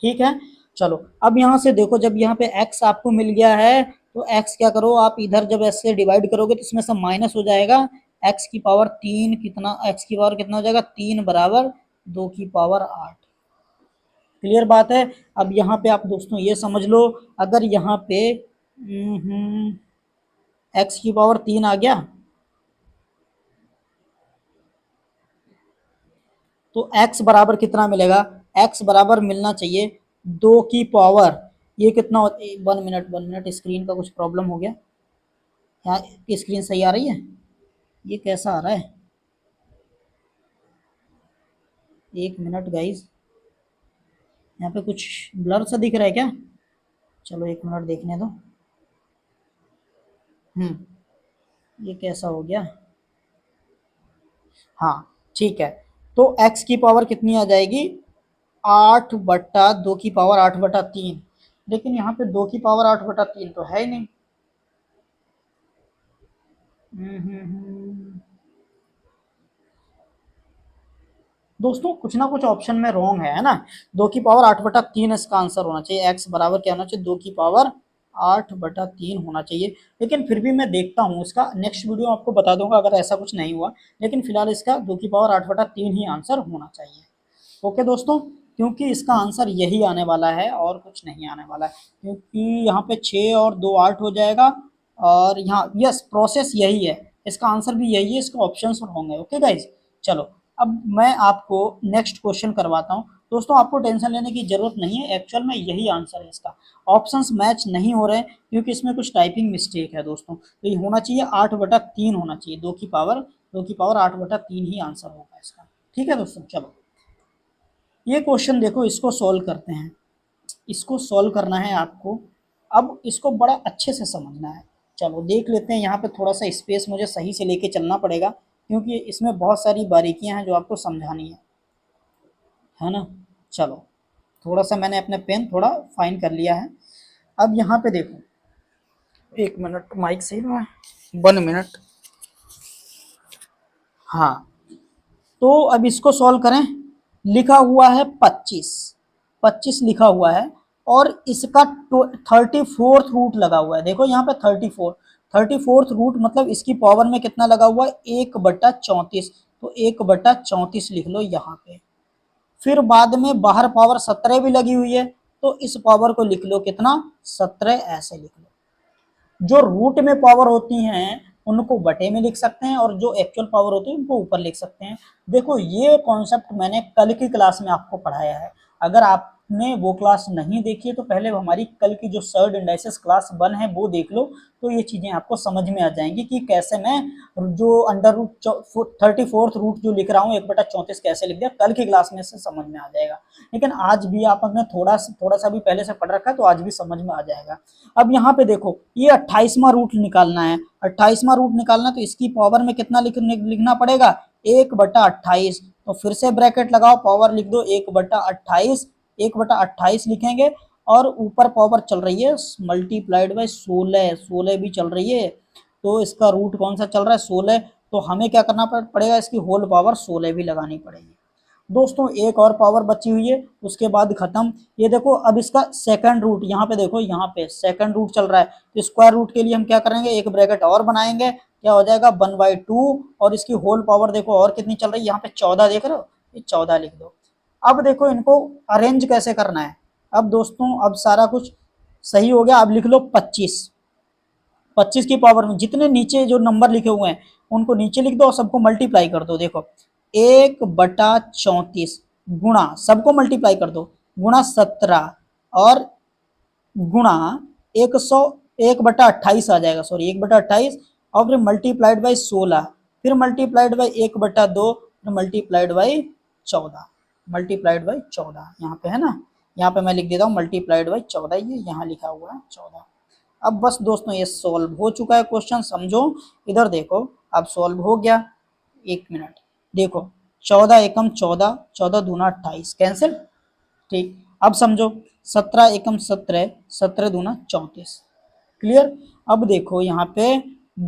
ठीक है, चलो अब यहाँ से देखो, जब यहाँ पे x आपको मिल गया है, तो x क्या करो, आप इधर जब ऐसे डिवाइड करोगे तो इसमें से माइनस हो जाएगा। x की पावर 3 कितना, x की पावर कितना हो जाएगा, 3 बराबर 2 की पावर 8। क्लियर बात है। अब यहाँ पे आप दोस्तों ये समझ लो, अगर यहाँ पे x की पावर 3 आ गया, तो x बराबर कितना मिलेगा, x बराबर मिलना चाहिए 2 की पावर, ये कितना, 1 मिनट स्क्रीन का कुछ प्रॉब्लम हो गया। यहाँ स्क्रीन सही आ रही है, ये कैसा आ रहा है, 1 मिनट गाइज, यहाँ पे कुछ ब्लर सा दिख रहा है क्या, चलो 1 मिनट देखने दो। ये कैसा हो गया, हाँ ठीक है। तो x की पावर कितनी आ जाएगी, 8/2 की पावर 8/3। लेकिन यहाँ पे 2 की पावर 8/3 तो है ही नहीं। दोस्तों कुछ ना कुछ ऑप्शन में रॉन्ग है ना। 2 की पावर 8/3 इसका आंसर होना चाहिए। x बराबर क्या होना चाहिए, 2 की पावर 8/3 होना चाहिए। लेकिन फिर भी मैं देखता हूँ, इसका नेक्स्ट वीडियो आपको बता दूंगा अगर ऐसा कुछ नहीं हुआ। लेकिन फिलहाल इसका 2 की पावर 8/3 ही आंसर होना चाहिए। ओके दोस्तों, क्योंकि इसका आंसर यही आने वाला है और कुछ नहीं आने वाला है, क्योंकि यहाँ पे 6 और 2 8 हो जाएगा, और यहाँ यस प्रोसेस यही है, इसका आंसर भी यही है, इसका ऑप्शन रॉन्ग है। ओके गाइज, चलो अब मैं आपको नेक्स्ट क्वेश्चन करवाता हूँ। दोस्तों आपको टेंशन लेने की जरूरत नहीं है, एक्चुअल में यही आंसर है इसका। ऑप्शंस मैच नहीं हो रहे हैं क्योंकि इसमें कुछ टाइपिंग मिस्टेक है दोस्तों। तो ये होना चाहिए 8/3 होना चाहिए, 2 की पावर 8/3 ही आंसर होगा इसका। ठीक है दोस्तों, चलो ये क्वेश्चन देखो, इसको सॉल्व करते हैं। इसको सॉल्व करना है आपको, अब इसको बड़ा अच्छे से समझना है। चलो देख लेते हैं, यहाँ पे थोड़ा सा स्पेस मुझे सही से लेके चलना पड़ेगा क्योंकि इसमें बहुत सारी बारीकियां हैं जो आपको समझानी है ना। चलो थोड़ा सा मैंने अपने पेन थोड़ा फाइन कर लिया है। अब यहाँ पे देखो, 1 मिनट माइक सही रहा है, 1 मिनट। हाँ, तो अब इसको सॉल्व करें। लिखा हुआ है 25 लिखा हुआ है और इसका 34th रूट लगा हुआ है। देखो यहाँ पे 34th रूट मतलब इसकी पावर में कितना लगा हुआ है, 1/34। तो 1/34 लिख लो यहाँ पे। फिर बाद में बाहर पावर 17 भी लगी हुई है, तो इस पावर को लिख लो कितना, 17 ऐसे लिख लो। जो रूट में पावर होती हैं उनको बटे में लिख सकते हैं और जो एक्चुअल पावर होती है उनको ऊपर लिख सकते हैं। देखो ये कॉन्सेप्ट मैंने कल की क्लास में आपको पढ़ाया है। अगर आपने वो क्लास नहीं देखी है तो पहले हमारी कल की जो सर्ड इंडाइसेस क्लास 1 है वो देख लो, तो ये चीज़ें आपको समझ में आ जाएंगी कि कैसे मैं जो अंडर रूट 34th रूट जो लिख रहा हूँ 1/34 कैसे लिख दिया, कल की क्लास में से समझ में आ जाएगा। लेकिन आज भी आपने थोड़ा सा भी पहले से पढ़ रखा है तो आज भी समझ में आ जाएगा। अब यहाँ पे देखो ये 28वां रूट निकालना है, 28वां रूट निकालना, तो इसकी पावर में कितना लिखना पड़ेगा, 1/28। तो फिर से ब्रैकेट लगाओ, पावर लिख दो 1/28, 1/28 लिखेंगे और ऊपर पावर चल रही है मल्टीप्लाइड बाय 16 भी चल रही है। तो इसका रूट कौन सा चल रहा है, 16। तो हमें क्या करना पड़ेगा, इसकी होल पावर 16 भी लगानी पड़ेगी। दोस्तों एक और पावर बची हुई है, उसके बाद खत्म। ये देखो अब इसका सेकंड रूट, यहाँ पे देखो, यहाँ पे सेकंड रूट चल रहा है, तो स्क्वायर रूट के लिए हम क्या करेंगे, एक ब्रैकेट और बनाएंगे, क्या हो जाएगा 1/2 और इसकी होल पावर देखो और कितनी चल रही है, यहाँ पे 14 देख रहे हो, ये 14 लिख दो। अब देखो इनको अरेंज कैसे करना है। अब दोस्तों अब सारा कुछ सही हो गया, अब लिख लो 25 की पावर में जितने नीचे जो नंबर लिखे हुए हैं उनको नीचे लिख दो और सबको मल्टीप्लाई कर दो। देखो 1/34 गुणा, सबको मल्टीप्लाई कर दो, गुणा 17 और गुणा 100, 1/28 आ जाएगा, सॉरी 1/28, और फिर मल्टीप्लाइड बाई 16, फिर मल्टीप्लाइड बाई 1/2, फिर मल्टीप्लाइड बाई 14, मल्टीप्लाइड बाई 14 यहाँ पे है ना, यहाँ पे मैं लिख देता हूँ मल्टीप्लाइड बाई 14, ये यहाँ लिखा हुआ है 14। अब बस दोस्तों ये सॉल्व हो चुका है क्वेश्चन, समझो इधर देखो, अब सॉल्व हो गया। 1 मिनट देखो, 14 एकम 14, 14 दूना 28 कैंसिल, ठीक। अब समझो 17 एकम 17, 17 दूना 34, क्लियर। अब देखो यहाँ पे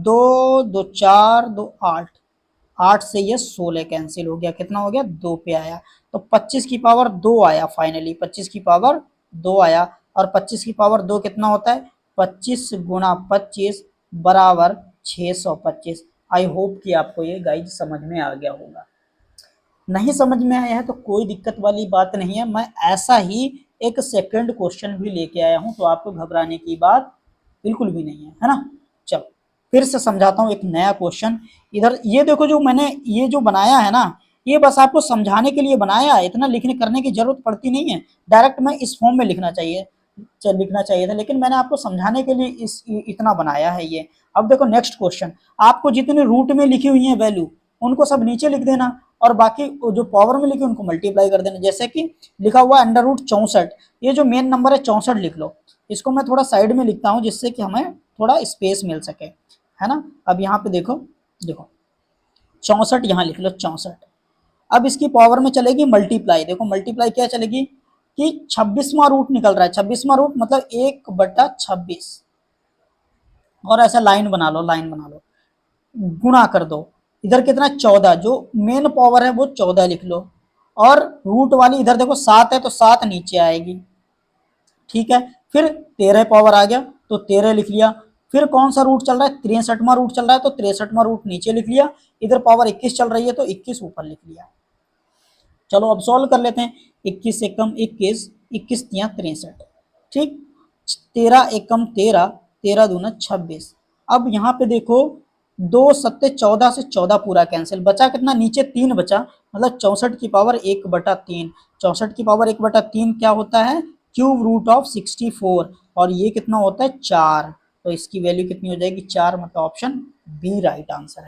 2 2 4 2 8, 8 से ये 16 कैंसिल हो गया, कितना हो गया 2 पे आया, तो 25 की पावर 2 आया, फाइनली 25 की पावर 2 आया। और 25 की पावर 2 कितना होता है, 25 गुणा 25 बराबर 625। आई होप कि आपको ये गाइड समझ में आ गया होगा। नहीं समझ में आया है तो कोई दिक्कत वाली बात नहीं है, मैं ऐसा ही एक सेकंड क्वेश्चन भी लेके आया हूं, तो आपको घबराने की बात बिल्कुल भी नहीं है ना। चलो फिर से समझाता हूँ एक नया क्वेश्चन। इधर ये देखो, जो मैंने ये जो बनाया है ना, ये बस आपको समझाने के लिए बनाया है, इतना लिखने करने की जरूरत पड़ती नहीं है। डायरेक्ट मैं इस फॉर्म में लिखना चाहिए था, लेकिन मैंने आपको समझाने के लिए इतना बनाया है ये। अब देखो नेक्स्ट क्वेश्चन, आपको जितने रूट में लिखी हुई है वैल्यू उनको सब नीचे लिख देना और बाकी जो पावर में लिखे उनको मल्टीप्लाई कर देना। जैसे कि लिखा हुआ √64, ये जो मेन नंबर है 64 लिख लो, इसको मैं थोड़ा साइड में लिखता हूँ जिससे कि हमें थोड़ा स्पेस मिल सके, है ना। अब यहाँ पे देखो, देखो 64 यहाँ लिख लो 64। अब इसकी पावर में चलेगी मल्टीप्लाई, देखो मल्टीप्लाई क्या चलेगी कि 26वां रूट निकल रहा है, 26वां रूट मतलब 1/26, और ऐसा लाइन बना लो, लाइन बना लो, गुणा कर दो, इधर कितना 14, जो मेन पावर है वो 14 लिख लो, और रूट वाली इधर देखो 7 है तो 7 नीचे आएगी, ठीक है। फिर 13 पावर आ गया तो 13 लिख लिया। फिर कौन सा रूट चल रहा है, 63वां रूट चल रहा है तो 63वां रूट नीचे लिख लिया। इधर पावर 21 चल रही है तो 21 ऊपर लिख लिया। चलो अब सॉल्व कर लेते हैं। 21 एकम 21, 21 तिया 63, ठीक। 13 एकम 13, 13 दूना 26। अब यहाँ पे देखो दो सत्ते 14 से 14 पूरा कैंसिल, बचा कितना, नीचे 3 बचा, मतलब 64 की पावर 1/3। 64 की पावर 1/3 क्या होता है, क्यूब रूट ऑफ 64, और ये कितना होता है 4, तो इसकी वैल्यू कितनी हो जाएगी 4, मतलब ऑप्शन बी राइट आंसर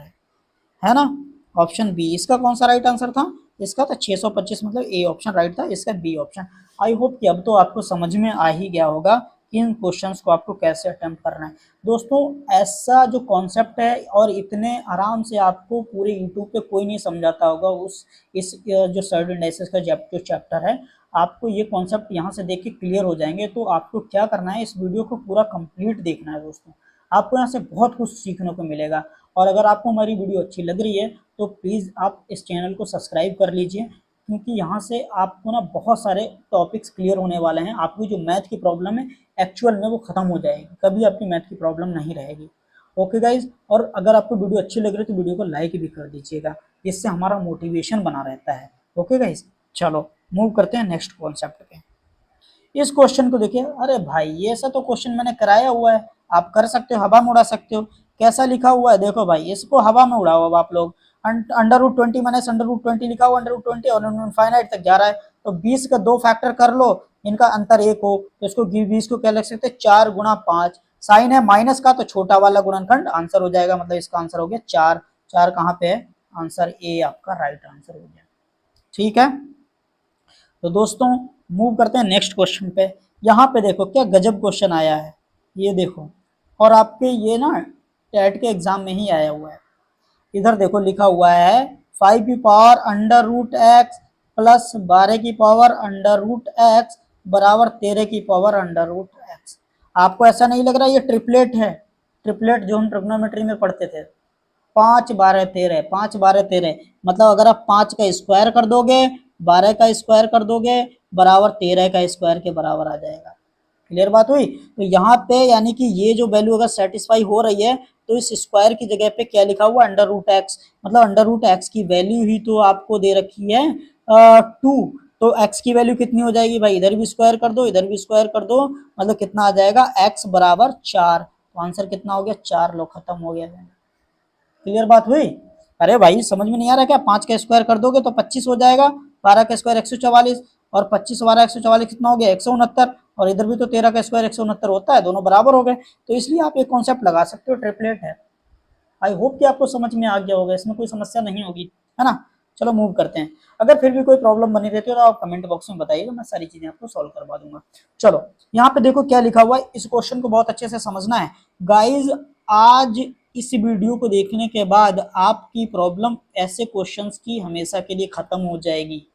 है ना। ऑप्शन बी, इसका कौन सा राइट आंसर था, इसका था 625, मतलब ए ऑप्शन राइट था, इसका बी ऑप्शन। आई होप कि अब तो आपको समझ में आ ही गया होगा इन क्वेश्चंस को आपको कैसे अटेम्प्ट करना है। दोस्तों ऐसा जो कॉन्सेप्ट है और इतने आराम से आपको पूरे यूट्यूब पे कोई नहीं समझाता होगा, उस इस जो सर्ड इंडाइसिस का जो चैप्टर है, आपको ये कॉन्सेप्ट यहाँ से देख के क्लियर हो जाएंगे। तो आपको क्या करना है, इस वीडियो को पूरा कंप्लीट देखना है दोस्तों, आपको यहाँ से बहुत कुछ सीखने को मिलेगा। और अगर आपको हमारी वीडियो अच्छी लग रही है तो प्लीज़ आप इस चैनल को सब्सक्राइब कर लीजिए, क्योंकि यहाँ से आपको ना बहुत सारे टॉपिक्स क्लियर होने वाले हैं। आपकी जो मैथ की प्रॉब्लम है एक्चुअल में वो ख़त्म हो जाएगी, कभी आपकी मैथ की प्रॉब्लम नहीं रहेगी। ओके गाइज, और अगर आपको वीडियो अच्छी लग रही है तो वीडियो को लाइक भी कर दीजिएगा, इससे हमारा मोटिवेशन बना रहता है। ओके गाइज, चलो मूव करते हैं नेक्स्ट कॉन्सेप्ट पे। इस क्वेश्चन को देखिए, अरे भाई ये सा तो क्वेश्चन मैंने कराया हुआ है, आप कर सकते हो, हवा में उड़ा सकते हो। कैसा लिखा हुआ है देखो भाई, इसको हवा में उड़ाओ अब आप लोग। √20 माइनस √20 लिखा हुआ, √20 और इनफाइनाइट तक जा रहा है, तो 20 का 2 फैक्टर कर लो, इनका अंतर 1 हो तो इसको 20 को क्या लिख सकते हैं 4×5। साइन है माइनस का तो छोटा वाला गुणनखंड आंसर हो जाएगा, मतलब इसका आंसर हो गया 4। 4 कहाँ पे है, आंसर ए आपका राइट आंसर हो गया। ठीक है, तो दोस्तों मूव करते हैं नेक्स्ट क्वेश्चन पे। यहाँ पे देखो क्या गजब क्वेश्चन आया है, ये देखो, और आपके ये ना टेट के एग्जाम में ही आया हुआ है। इधर देखो लिखा हुआ है 5 की पावर √x प्लस 12 की पावर √x बराबर 13 की पावर √x। आपको ऐसा नहीं लग रहा ये ट्रिपलेट है, ट्रिपलेट जो हम ट्रिग्नोमेट्री में पढ़ते थे, 5 12 13, 5 12 13, मतलब अगर आप 5 का स्क्वायर कर दोगे, 12 का स्क्वायर कर दोगे, बराबर 13 का स्क्वायर के बराबर आ जाएगा। क्लियर बात हुई। तो यहाँ पे यानी कि ये जो वैल्यू अगर सेटिस्फाई हो रही है तो इस स्क्वायर की जगह पे क्या लिखा हुआ √x, मतलब √x की वैल्यू ही तो आपको दे रखी है 2, तो x की वैल्यू कितनी हो जाएगी भाई, इधर भी स्क्वायर कर दो इधर भी स्क्वायर कर दो, मतलब कितना आ जाएगा x बराबर 4, तो आंसर कितना हो गया 4, लो खत्म हो गया। क्लियर बात हुई। अरे भाई समझ में नहीं आ रहा क्या, 5 का स्क्वायर कर दोगे तो 25 हो जाएगा, 12 का स्क्वायर 144, और 25 12 144 कितना हो गया 169, और इधर भी तो 13 का स्क्वायर 169 होता है, दोनों बराबर हो गए। तो इसलिए आप एक कॉन्सेप्ट लगा सकते हो, ट्रिपलेट है। आई होप कि आपको समझ में आ गया होगा, इसमें कोई समस्या नहीं होगी, है ना। चलो मूव करते हैं। अगर फिर भी कोई प्रॉब्लम बनी रहती है तो आप कमेंट बॉक्स में बताइएगा, मैं सारी चीजें आपको सॉल्व करवा दूंगा। चलो यहाँ पे देखो क्या लिखा हुआ है, इस क्वेश्चन को बहुत अच्छे से समझना है गाइज। आज इस वीडियो को देखने के बाद आपकी प्रॉब्लम ऐसे क्वेश्चंस की हमेशा के लिए खत्म हो जाएगी।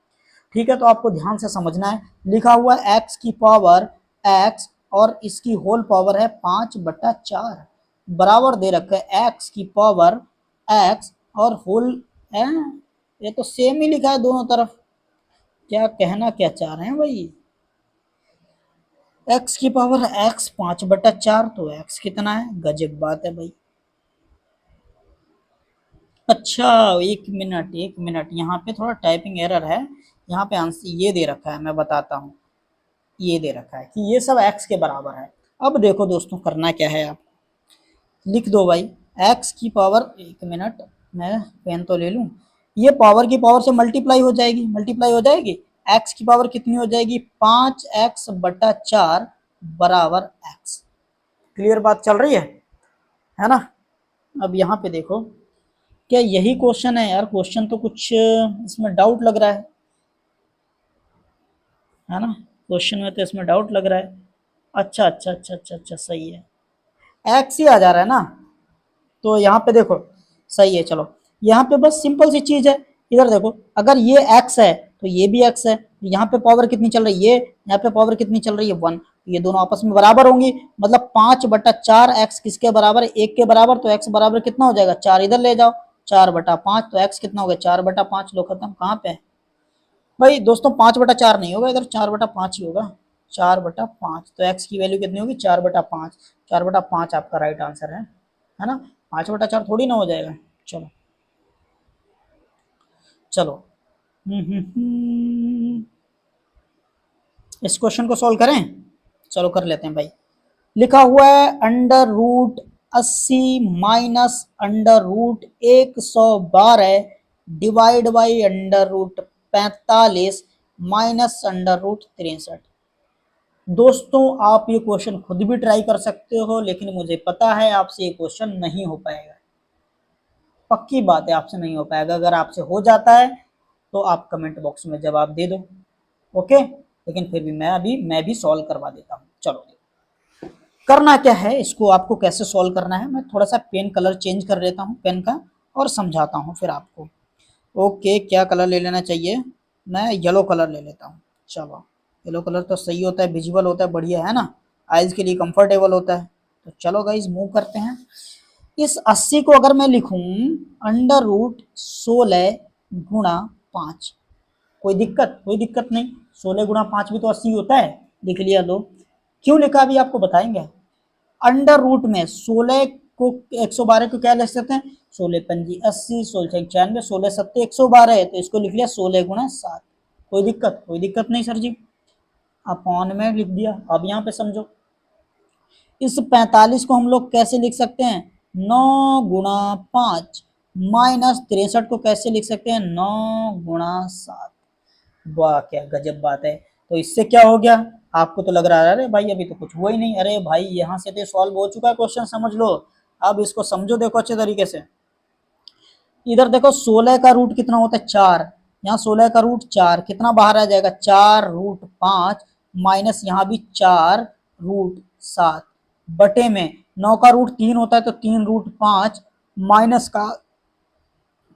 ठीक है, तो आपको ध्यान से समझना है। लिखा हुआ है एक्स की पावर एक्स और इसकी होल पावर है 5/4, बराबर दे रखा है एक्स की पावर एक्स और होल है, ये तो सेम ही लिखा है दोनों तरफ, क्या कहना क्या चाह रहे हैं भाई। एक्स की पावर एक्स 5/4, तो एक्स कितना है, गजब बात है भाई। अच्छा एक मिनट यहाँ पे थोड़ा टाइपिंग एरर है, यहाँ पे आंसर ये दे रखा है, मैं बताता हूँ। ये दे रखा है कि ये सब x के बराबर है। अब देखो दोस्तों करना क्या है, आप लिख दो भाई x की पावर, एक मिनट मैं पेन तो ले लूँ, ये पावर की पावर से मल्टीप्लाई हो जाएगी, मल्टीप्लाई हो जाएगी, x की पावर कितनी हो जाएगी 5x/4 बराबर x। क्लियर बात चल रही है ना। अब यहाँ पे देखो क्या यही क्वेश्चन है यार, क्वेश्चन तो कुछ इसमें डाउट लग रहा है ना, क्वेश्चन में तो इसमें डाउट लग रहा है। अच्छा अच्छा अच्छा अच्छा अच्छा, सही है, एक्स ही आ जा रहा है ना, तो यहाँ पे देखो सही है। चलो यहाँ पे बस सिंपल सी चीज है, इधर देखो अगर ये एक्स है तो ये भी एक्स है, यहाँ पे पावर कितनी चल रही है, यहाँ पे पावर कितनी चल रही है 1, ये दोनों आपस में बराबर होंगी, मतलब 5/4 एक्स किसके बराबर है 1 के बराबर, तो एक्स बराबर कितना हो जाएगा 4, इधर ले जाओ 4/5, तो एक्स कितना हो गया 4/5, लो खत्म। कहाँ पे है भाई दोस्तों, 5/4 नहीं होगा इधर, 4/5 ही होगा, 4/5, तो एक्स की वैल्यू कितनी होगी 4/5, 4/5 आपका राइट आंसर है ना, 5/4 थोड़ी ना हो जाएगा। चलो चलो इस क्वेश्चन को सॉल्व करें, चलो कर लेते हैं भाई। लिखा हुआ है √2 80 minus under root 112 divide by under root 45 minus under root 63। दोस्तों आप ये क्वेश्चन खुद भी ट्राई कर सकते हो, लेकिन मुझे पता है आपसे ये क्वेश्चन नहीं हो पाएगा। पक्की बात है आपसे नहीं हो पाएगा। अगर आपसे हो जाता है तो आप कमेंट बॉक्स में जवाब दे दो, ओके। लेकिन फिर भी मैं भी सॉल्व करवा देता हूँ। चलो करना क्या है, इसको आपको कैसे सॉल्व करना है, मैं थोड़ा सा पेन कलर चेंज कर लेता हूँ पेन का और समझाता हूँ फिर आपको। ओके, क्या कलर ले लेना चाहिए, मैं येलो कलर ले लेता हूँ। चलो येलो कलर तो सही होता है, विजुअल होता है, बढ़िया है ना, आइज के लिए कंफर्टेबल होता है। तो चलो गाइज मूव करते हैं। इस 80 को अगर मैं लिखूं अंडर रूट 16 गुणा 5, कोई दिक्कत? कोई दिक्कत नहीं, 16 गुणा 5 भी तो 80 होता है। लिख लिया लो, क्यों लिखा अभी आपको बताएंगे। अंडर रूट में 16 को 112 को क्या लिख सकते हैं, 16 पंजी 80, 16 96, 16 सत्ते 112 है, तो इसको लिख लिया 16 गुणा 7। कोई दिक्कत? कोई दिक्कत नहीं सर जी, अपॉन में लिख दिया। अब यहाँ पे समझो, इस 45 को हम लोग कैसे लिख सकते हैं, 9 गुणा 5 माइनस 63 को कैसे लिख सकते हैं, 9 गुणा 7। वाह क्या गजब बात है। तो इससे क्या हो गया, आपको तो लग रहा है अरे भाई अभी तो कुछ हुआ ही नहीं, अरे भाई यहाँ से तो सॉल्व हो चुका है क्वेश्चन, समझ लो। अब इसको समझो, देखो अच्छे तरीके से। इधर देखो 16 का रूट कितना होता है, 4। यहाँ 16 का रूट 4, कितना बाहर आ जाएगा, 4 रूट 5 माइनस यहाँ भी 4 रूट 7 बटे में 9 का रूट 3 होता है, तो 3 रूट 5 माइनस का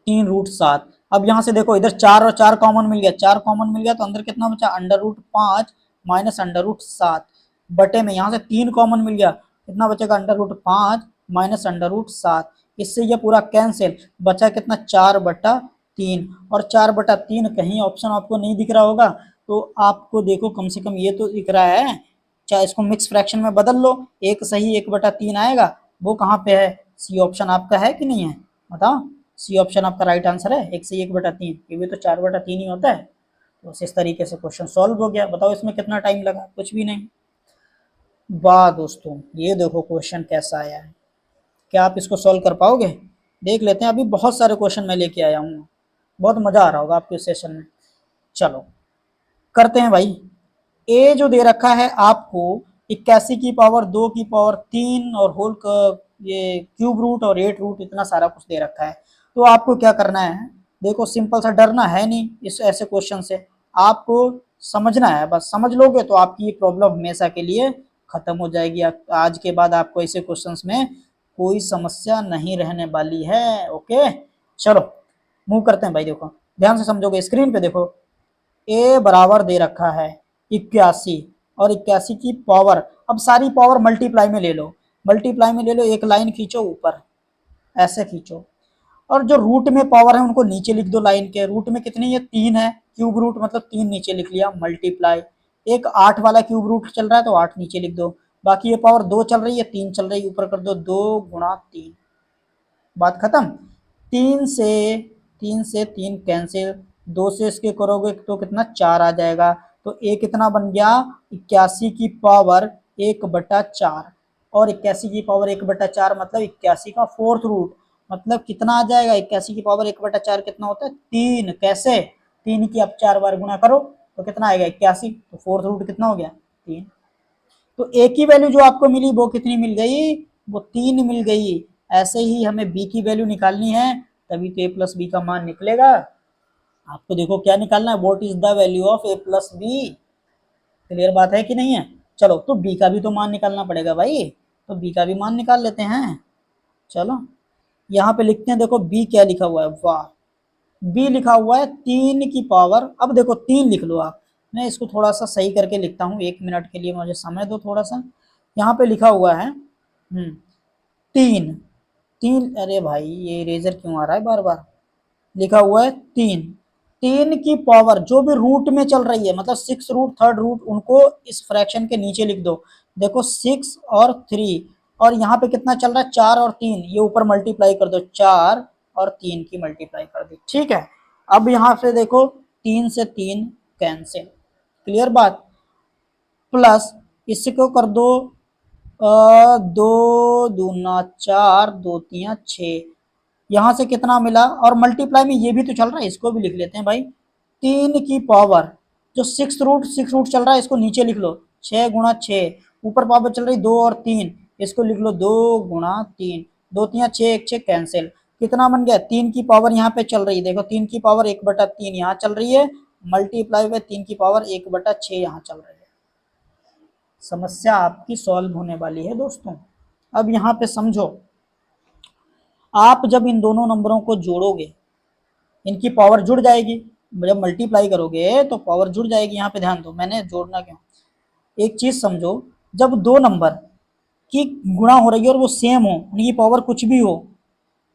3 रूट 7। अब यहाँ से देखो, इधर 4 और 4 कॉमन मिल गया, 4 कॉमन मिल गया, तो अंदर कितना बचा, under root 5 minus under root 7 बटे में यहाँ से 3 कॉमन मिल गया, कितना बचेगा, under root 5 minus under root 7। इससे ये पूरा कैंसिल, बचा कितना, 4/3। और 4/3 कहीं ऑप्शन आपको नहीं दिख रहा होगा, तो आपको देखो कम से कम ये तो दिख रहा है। चाहे इसको मिक्स फ्रैक्शन में बदल लो, एक सही 1/3 आएगा, वो कहाँ पे है, सी ऑप्शन आपका है कि नहीं है, बताओ। सी ऑप्शन आपका राइट आंसर है, 1 से 1/3, ये भी तो 4/3 ही होता है। तो इस तरीके से क्वेश्चन सॉल्व हो गया। बताओ इसमें कितना टाइम लगा, कुछ भी नहीं। वाह दोस्तों, ये देखो क्वेश्चन कैसा आया है, क्या आप इसको सॉल्व कर पाओगे, देख लेते हैं। अभी बहुत सारे क्वेश्चन मैं लेके आया हूँ, बहुत मजा आ रहा होगा आपके सेशन में। चलो करते हैं भाई। ए जो दे रखा है आपको 81 की पावर 2 की पावर 3 और होल ये क्यूब रूट और 8 रूट, इतना सारा कुछ दे रखा है। तो आपको क्या करना है, देखो सिंपल सा, डरना है नहीं इस ऐसे क्वेश्चन से, आपको समझना है, बस समझ लोगे तो आपकी ये प्रॉब्लम हमेशा के लिए खत्म हो जाएगी। आज के बाद आपको ऐसे क्वेश्चंस में कोई समस्या नहीं रहने वाली है, ओके। चलो मूव करते हैं भाई, देखो ध्यान से समझोगे, स्क्रीन पे देखो। ए बराबर दे रखा है 81 और 81 की पावर, अब सारी पावर मल्टीप्लाई में ले लो, मल्टीप्लाई में ले लो, एक लाइन खींचो ऊपर, ऐसे खींचो, और जो रूट में पावर है उनको नीचे लिख दो लाइन के। रूट में कितनी है, 3 है, क्यूब रूट मतलब 3 नीचे लिख लिया, मल्टीप्लाई। एक 8 वाला क्यूब रूट चल रहा है तो 8 नीचे लिख दो, बाकी ये पावर 2 चल रही है, 3 चल रही है, ऊपर कर दो 2 गुणा 3, बात खत्म। 3 से 3 कैंसिल, 2 से इसके करोगे तो कितना, 4 आ जाएगा। तो ए कितना बन गया, 81 की पावर 1/4, और 81 की पावर 1/4 मतलब 81 का फोर्थ रूट, मतलब कितना आ जाएगा, 81 की पावर 1/4 कितना होता है, 3। कैसे, 3 की अब 4 बार गुणा करो तो कितना आएगा, 81, तो फोर्थ रूट कितना हो गया, 3। तो ए की वैल्यू जो आपको मिली वो कितनी मिल गई, वो 3 मिल गई। ऐसे ही हमें बी की वैल्यू निकालनी है, तभी तो ए प्लस बी का मान निकलेगा। आपको देखो क्या निकालना है, what is the value of a plus b, clear बात है कि नहीं है। चलो तो बी का भी तो मान निकालना पड़ेगा भाई, तो बी का भी मान निकाल लेते हैं। चलो यहाँ पे लिखते हैं, देखो बी क्या लिखा हुआ है, वाह, बी लिखा हुआ है 3 की पावर, अब देखो 3 लिख लो आप, मैं इसको थोड़ा सा सही करके लिखता हूँ, 1 मिनट के लिए मुझे समय दो थोड़ा सा। यहाँ पे लिखा हुआ है 3, 3, अरे भाई ये इरेजर क्यों आ रहा है बार बार, लिखा हुआ है 3, 3 की पावर जो भी रूट में चल रही है, मतलब 6 रूट, थर्ड रूट, उनको इस फ्रैक्शन के नीचे लिख दो। देखो 6 और 3, और यहाँ पे कितना चल रहा है, 4 और 3, ये ऊपर मल्टीप्लाई कर दो, 4 और 3 की मल्टीप्लाई कर दी, ठीक है। अब यहाँ से देखो 3 से 3 कैंसिल, क्लियर बात, प्लस इसको कर दो दो दूना चार, दो तिया छः, यहाँ से कितना मिला, और मल्टीप्लाई में ये भी तो चल रहा है, इसको भी लिख लेते हैं भाई। 3 की पावर जो सिक्स रूट चल रहा है इसको नीचे लिख लो, 6 गुणा 6, ऊपर पावर चल रही 2 और 3, इसको लिख लो 2 गुणा 3, दो तिया 6, एक 6 कैंसिल, कितना बन गया, 3 की पावर यहाँ पे चल रही है, देखो 3 की पावर 1/3 यहाँ चल रही है, मल्टीप्लाई में 3 की पावर 1/6 यहाँ चल रही है। समस्या आपकी सॉल्व होने वाली है दोस्तों। अब यहाँ पे समझो, आप जब इन दोनों नंबरों को जोड़ोगे इनकी पावर जुड़ जाएगी, जब मल्टीप्लाई करोगे तो पावर जुड़ जाएगी। यहाँ पे ध्यान दो, मैंने जोड़ना क्यों, एक चीज समझो, जब दो नंबर की गुणा हो रही है और वो सेम हो, उनकी पावर कुछ भी हो,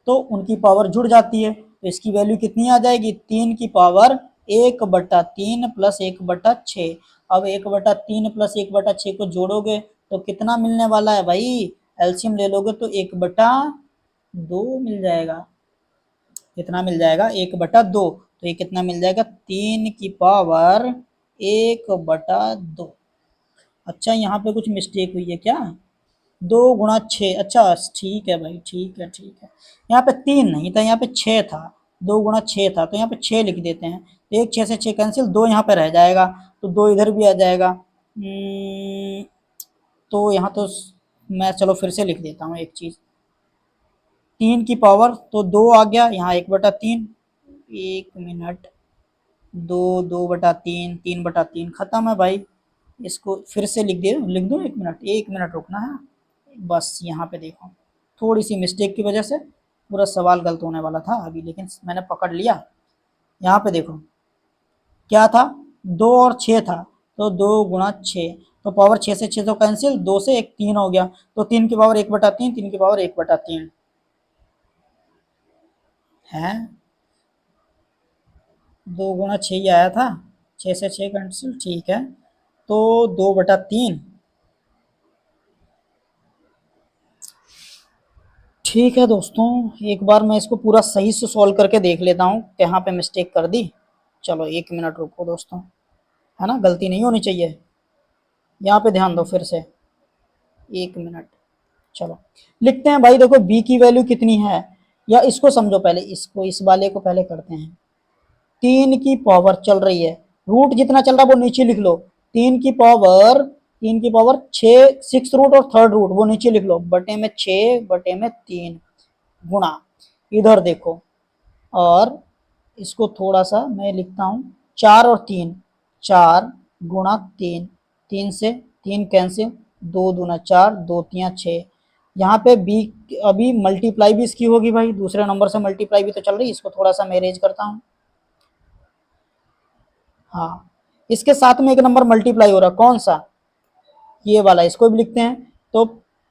तो उनकी पावर जुड़ जाती है। तो इसकी वैल्यू कितनी आ जाएगी, 3 की पावर 1/3 प्लस 1/6। अब 1/3 प्लस 1/6 को जोड़ोगे तो कितना मिलने वाला है भाई, एलसीएम ले लोगे तो 1/2 मिल जाएगा। कितना मिल जाएगा, 1/2। तो ये कितना मिल जाएगा, 3 की पावर 1/2। अच्छा यहाँ पे कुछ मिस्टेक हुई है क्या, 2 गुणा 6, अच्छा ठीक है भाई, ठीक है ठीक है, यहाँ पे 3 नहीं था, यहाँ पे 6 था, 2 गुणा 6 था, तो यहाँ पे 6 लिख देते हैं, तो 1 6 से 6 कैंसिल, 2 यहाँ पे रह जाएगा, तो 2 इधर भी आ जाएगा। तो यहाँ तो मैं चलो फिर से लिख देता हूँ एक चीज़, 3 की पावर तो 2 आ गया, यहाँ 1/3, 1 मिनट, 2/3, 3/3 खत्म है भाई। इसको फिर से लिख दो, 1 मिनट रुकना है बस। यहाँ पे देखो, थोड़ी सी मिस्टेक की वजह से पूरा सवाल गलत होने वाला था अभी, लेकिन मैंने पकड़ लिया। यहाँ पे देखो क्या था, 2 और 6 था, तो 2 गुणा 6, तो पावर 6 से 6 तो कैंसिल, 2 से 1 3 हो गया, तो 3 की पावर 1/3, 3 की पावर 1/3 है, 2 गुणा 6 ही आया था, 6 से 6 कैंसिल, ठीक है, तो 2/3। ठीक है दोस्तों, एक बार मैं इसको पूरा सही से सॉल्व करके देख लेता हूँ कहाँ पे मिस्टेक कर दी। चलो 1 मिनट रुको दोस्तों, है ना, गलती नहीं होनी चाहिए, यहाँ पे ध्यान दो फिर से, 1 मिनट। चलो लिखते हैं भाई, देखो b की वैल्यू कितनी है, या इसको समझो पहले, इसको इस वाले को पहले करते हैं। 3 की पावर चल रही है, रूट जितना चल रहा है वो नीचे लिख लो, 3 की पावर 6, 6 रूट और थर्ड रूट वो नीचे लिख लो, बटे में 6 बटे में 3 गुणा, इधर देखो, और इसको थोड़ा सा मैं लिखता हूँ, 4 और 3, 4 गुणा 3, 3 से 3 कैंसिल, 2 दूना 4, 2 तिया 6, यहाँ पे बी अभी मल्टीप्लाई भी इसकी होगी भाई, दूसरे नंबर से मल्टीप्लाई भी तो चल रही है, इसको थोड़ा सा मैं अरेंज करता हूँ। हाँ, इसके साथ में एक नंबर मल्टीप्लाई हो रहा, कौन सा, ये वाला, इसको भी लिखते हैं। तो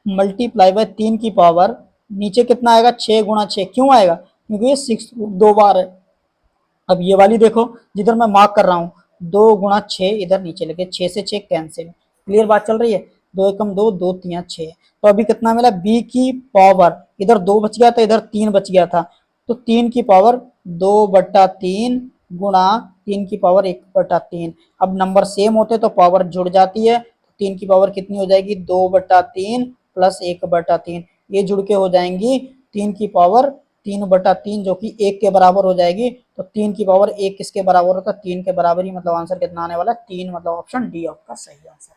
मल्टीप्लाई बाय 3 की पावर नीचे कितना आएगा, 6 गुणा 6, क्यों आएगा, क्योंकि ये 6 दो बार है। अब ये वाली देखो जिधर मैं मार्क कर रहा हूँ, 2 गुणा 6 इधर नीचे लगे, 6 से 6 कैंसिल, क्लियर बात चल रही है, 2 एकम 2, 2 तिया 6, तो अभी कितना मिला, बी की पावर, इधर 2 बच गया था, इधर 3 बच गया था, तो 3 की पावर 2/3 गुणा 3 की पावर 1/3। अब नंबर सेम होते तो पावर जुड़ जाती है, 3 की पावर कितनी हो जाएगी, 2/3 प्लस 1/3, ये जुड़ के हो जाएंगी 3 की पावर 3/3, जो कि 1 के बराबर हो जाएगी। तो 3 की पावर 1 किसके बराबर होता है, 3 के बराबर ही, मतलब आंसर कितना आने वाला है, 3, मतलब ऑप्शन डी आपका सही आंसर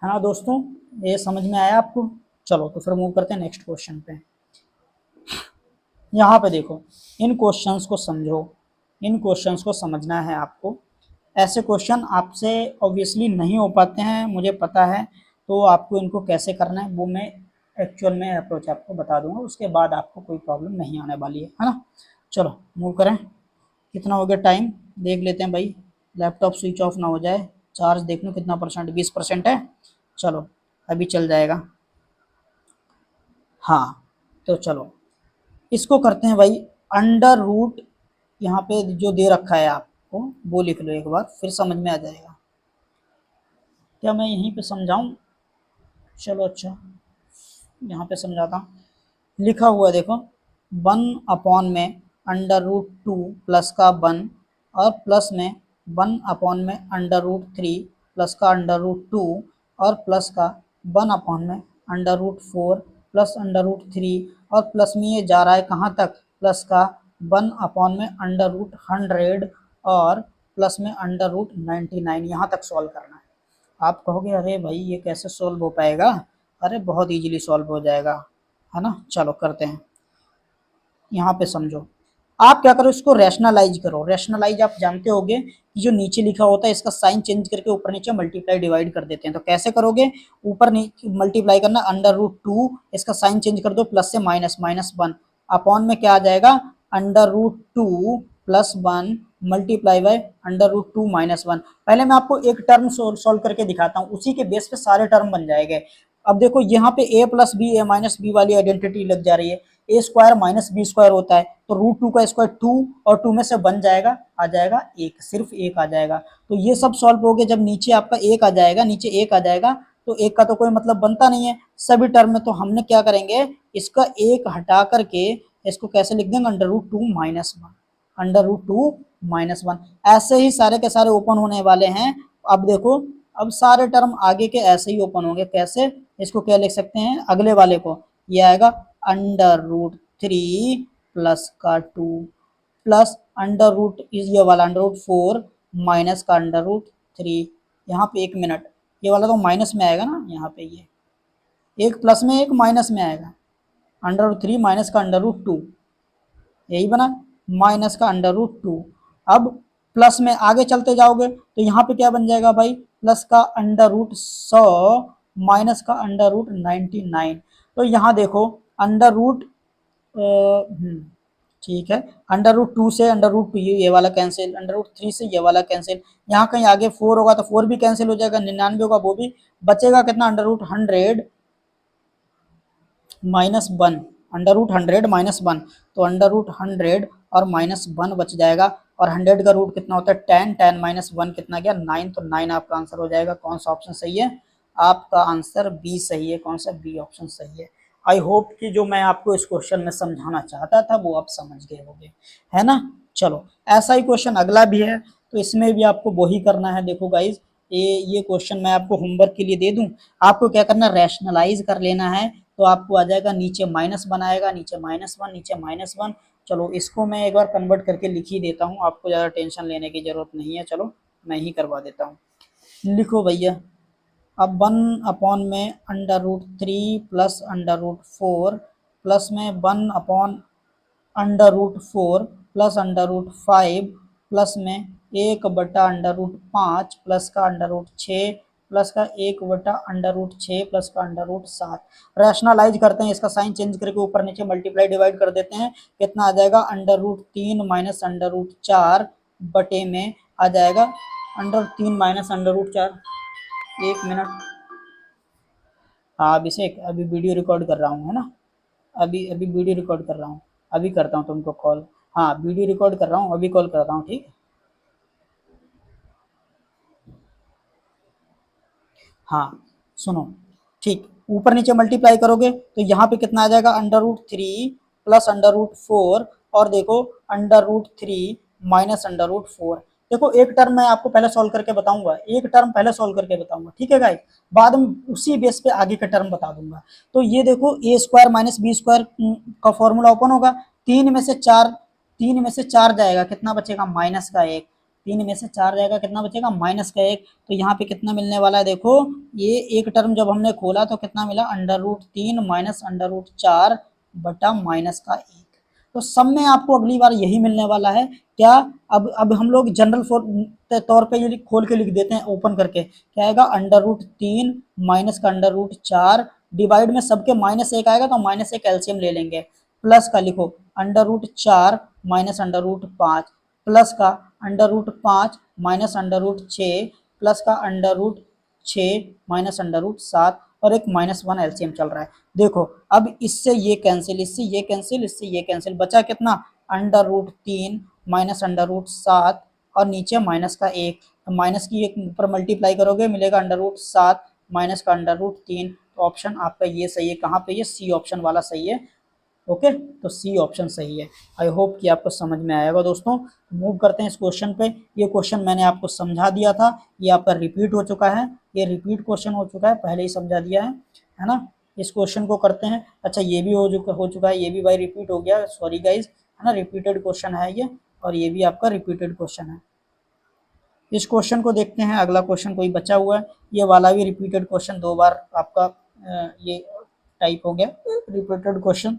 है ना दोस्तों। ये समझ में आया आपको। चलो तो फिर मूव करते हैं नेक्स्ट क्वेश्चन पे। यहाँ पे देखो, इन क्वेश्चंस को समझो, इन क्वेश्चंस को समझना है आपको। ऐसे क्वेश्चन आपसे ऑब्वियसली नहीं हो पाते हैं, मुझे पता है, तो आपको इनको कैसे करना है वो मैं एक्चुअल में अप्रोच आपको बता दूंगा, उसके बाद आपको कोई प्रॉब्लम नहीं आने वाली है ना। चलो मूव करें, कितना हो गया टाइम देख लेते हैं भाई, लैपटॉप स्विच ऑफ ना हो जाए, चार्ज देख लो कितना परसेंट, 20% है, चलो अभी चल जाएगा। हाँ तो चलो इसको करते हैं भाई, अंडर रूट, यहाँ पे जो दे रखा है आपको वो लिख लो एक बार, फिर समझ में आ जाएगा। क्या मैं यहीं पे समझाऊं, चलो अच्छा यहाँ पे समझाता हूँ, लिखा हुआ देखो, 1 में √2 प्लस का 1, और प्लस में 1 में √3 प्लस का √2, और प्लस का 1/4 प्लस √3 और प्लस में ये जा रहा है कहाँ तक, प्लस का 1/√100 और प्लस में √99 यहाँ तक सॉल्व करना है। आप कहोगे अरे भाई ये कैसे सॉल्व हो पाएगा, अरे बहुत इजीली सॉल्व हो जाएगा, है ना। चलो करते हैं। यहाँ पे समझो, आप क्या करो, इसको रैशनलाइज करो। रैशनलाइज आप जानते होगे कि जो नीचे लिखा होता है इसका साइन चेंज करके ऊपर नीचे मल्टीप्लाई डिवाइड कर देते हैं। तो कैसे करोगे, ऊपर मल्टीप्लाई करना √2, इसका साइन चेंज कर दो प्लस से माइनस, -1 अपॉन में क्या आ जाएगा √2 प्लस 1 मल्टीप्लाई बाय √2 -1। पहले मैं आपको एक टर्म सोल्व करके दिखाता हूँ, उसी के बेस पे सारे टर्म बन जाएंगे। अब देखो यहाँ पे a plus b a minus b वाली आइडेंटिटी लग जा रही है। a square minus b square होता है, तो √2 का स्क्वायर 2 और 2 में से बन जाएगा, आ जाएगा 1, सिर्फ 1 आ जाएगा। तो ये सब सॉल्व हो गया। जब नीचे आपका 1 आ जाएगा, नीचे 1 आ जाएगा तो 1 का तो कोई मतलब बनता नहीं है सभी टर्म में। तो हमने क्या करेंगे, इसका 1 हटा करके इसको कैसे लिख देंगे, √2 -1 ऐसे ही सारे के सारे ओपन होने वाले हैं। अब देखो, अब सारे टर्म आगे के ऐसे ही ओपन होंगे। कैसे, इसको क्या लिख सकते हैं अगले वाले को, ये आएगा √3 प्लस का 2 प्लस √ ये वाला √4 माइनस का √3। यहाँ पे 1 मिनट, ये वाला तो माइनस में आएगा ना, यहाँ पे ये एक प्लस में एक माइनस में आएगा, √3 माइनस का √2 यही बना, माइनस का √2। अब प्लस में आगे चलते जाओगे तो यहाँ पे क्या बन जाएगा भाई, प्लस का √100 माइनस का √99। तो यहाँ देखो ठीक है, √2 से √2 ये वाला कैंसिल, √3 से ये वाला कैंसिल, यहाँ कहीं आगे 4 होगा तो 4 भी कैंसिल हो जाएगा, 99 होगा वो भी, बचेगा कितना √100 -1, √100 -1, तो √100 और -1 बच जाएगा। और 100 का रूट कितना होता है 10, 10 -1 कितना गया 9, तो 9 आपका आंसर हो जाएगा। कौन सा ऑप्शन सही है, आपका आंसर बी सही है। कौन सा, बी ऑप्शन सही है। आई होप कि जो मैं आपको इस क्वेश्चन में समझाना चाहता था वो आप समझ गए होंगे, है ना। चलो ऐसा ही क्वेश्चन अगला भी है, तो इसमें भी आपको वही करना है। देखो गाइज, ये क्वेश्चन मैं आपको होमवर्क के लिए दे दूं, आपको क्या करना, रैशनलाइज कर लेना है। तो आपको आ जाएगा, नीचे माइनस बनाएगा, नीचे -1, नीचे -1। चलो इसको मैं एक बार कन्वर्ट करके लिख ही देता हूँ, आपको ज़्यादा टेंशन लेने की ज़रूरत नहीं है। चलो मैं ही करवा देता हूँ, लिखो भैया। अब 1 में √3 प्लस √4 प्लस में 1/√4 प्लस √5 प्लस में 1/√5 प्लस का √6 प्लस का 1/√6 प्लस का √7। रैशनलाइज करते हैं, इसका साइन चेंज करके ऊपर नीचे मल्टीप्लाई डिवाइड कर देते हैं। कितना आ जाएगा, √3 माइनस √4 बटे में आ जाएगा √3 माइनस √4। 1 मिनट, हाँ अभिषेक अभी वीडियो रिकॉर्ड कर रहा हूँ, है ना, अभी अभी वीडियो रिकॉर्ड कर रहा हूँ, अभी करता हूँ तुमको कॉल। हाँ वीडियो रिकॉर्ड कर रहा हूँ, अभी कॉल करता हूँ, ठीक। हाँ सुनो, ठीक, ऊपर नीचे मल्टीप्लाई करोगे तो यहाँ पे कितना आ जाएगा, √3 प्लस √4 और देखो √3 माइनस √4। देखो एक टर्म मैं आपको पहले सॉल्व करके बताऊंगा, एक टर्म पहले सॉल्व करके बताऊंगा, ठीक है गाइस, बाद में उसी बेस पे आगे का टर्म बता दूंगा। तो ये देखो a square minus b square का फॉर्मूला ओपन होगा, 3 में से 4 जाएगा, कितना बचेगा, माइनस का 1। 3 में से 4 जाएगा, कितना बचेगा, माइनस का 1। तो यहाँ पे कितना मिलने वाला है, देखो ये एक टर्म जब हमने खोला तो कितना मिला, √3 माइनस √4 बटा माइनस का 1। तो सब में आपको अगली बार यही मिलने वाला है। क्या, अब हम लोग जनरल तौर पे ये खोल के लिख देते हैं, ओपन करके क्या आएगा, √3 माइनस का √4 डिवाइड में सबके -1 आएगा तो -1 एलसीएम ले लेंगे, प्लस का लिखो √4 माइनस √5 प्लस का √5 माइनस √6 प्लस का √6 माइनस √7 और एक -1 एलसीएम चल रहा है। देखो अब इससे ये कैंसिल, इससे ये कैंसिल, इससे ये कैंसिल, बचा कितना, √3 माइनस √7 और नीचे माइनस का 1, तो माइनस की एक ऊपर मल्टीप्लाई करोगे मिलेगा √7 माइनस का √3। तो ऑप्शन आपका ये सही है, कहाँ पे, ये सी ऑप्शन वाला सही है। ओके, तो सी ऑप्शन सही है। आई होप कि आपको समझ में आएगा दोस्तों। मूव करते हैं इस क्वेश्चन पे। ये क्वेश्चन मैंने आपको समझा दिया था, ये आपका रिपीट हो चुका है, ये रिपीट क्वेश्चन हो चुका है, पहले ही समझा दिया है ना। इस क्वेश्चन को करते हैं। अच्छा ये भी हो चुका है, ये भी भाई रिपीट हो गया, सॉरी गाइज, है ना, रिपीटेड क्वेश्चन है ये, और ये भी आपका रिपीटेड क्वेश्चन है। इस क्वेश्चन को देखते हैं, अगला क्वेश्चन कोई बचा हुआ है, ये वाला भी रिपीटेड क्वेश्चन, 2 बार आपका ये टाइप हो गया रिपीटेड क्वेश्चन।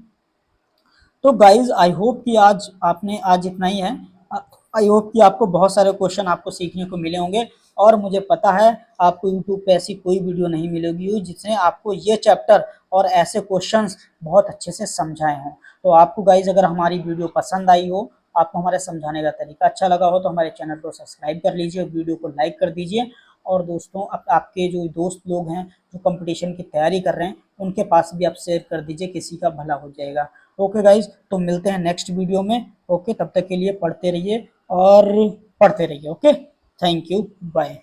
तो गाइज आई होप कि आज इतना ही है। आई होप कि आपको बहुत सारे क्वेश्चन आपको सीखने को मिले होंगे, और मुझे पता है आपको यूट्यूब पे ऐसी कोई वीडियो नहीं मिलेगी जिसने आपको ये चैप्टर और ऐसे क्वेश्चंस बहुत अच्छे से समझाए हों। तो आपको गाइज अगर हमारी वीडियो पसंद आई हो, आपको हमारे समझाने का तरीका अच्छा लगा हो, तो हमारे चैनल को सब्सक्राइब कर लीजिए, वीडियो को लाइक कर दीजिए, और दोस्तों आपके जो दोस्त लोग हैं जो कंपटीशन की तैयारी कर रहे हैं उनके पास भी आप शेयर कर दीजिए, किसी का भला हो जाएगा। ओके गाइज, तो मिलते हैं नेक्स्ट वीडियो में। ओके, तब तक के लिए पढ़ते रहिए और पढ़ते रहिए। Okay, thank you, bye.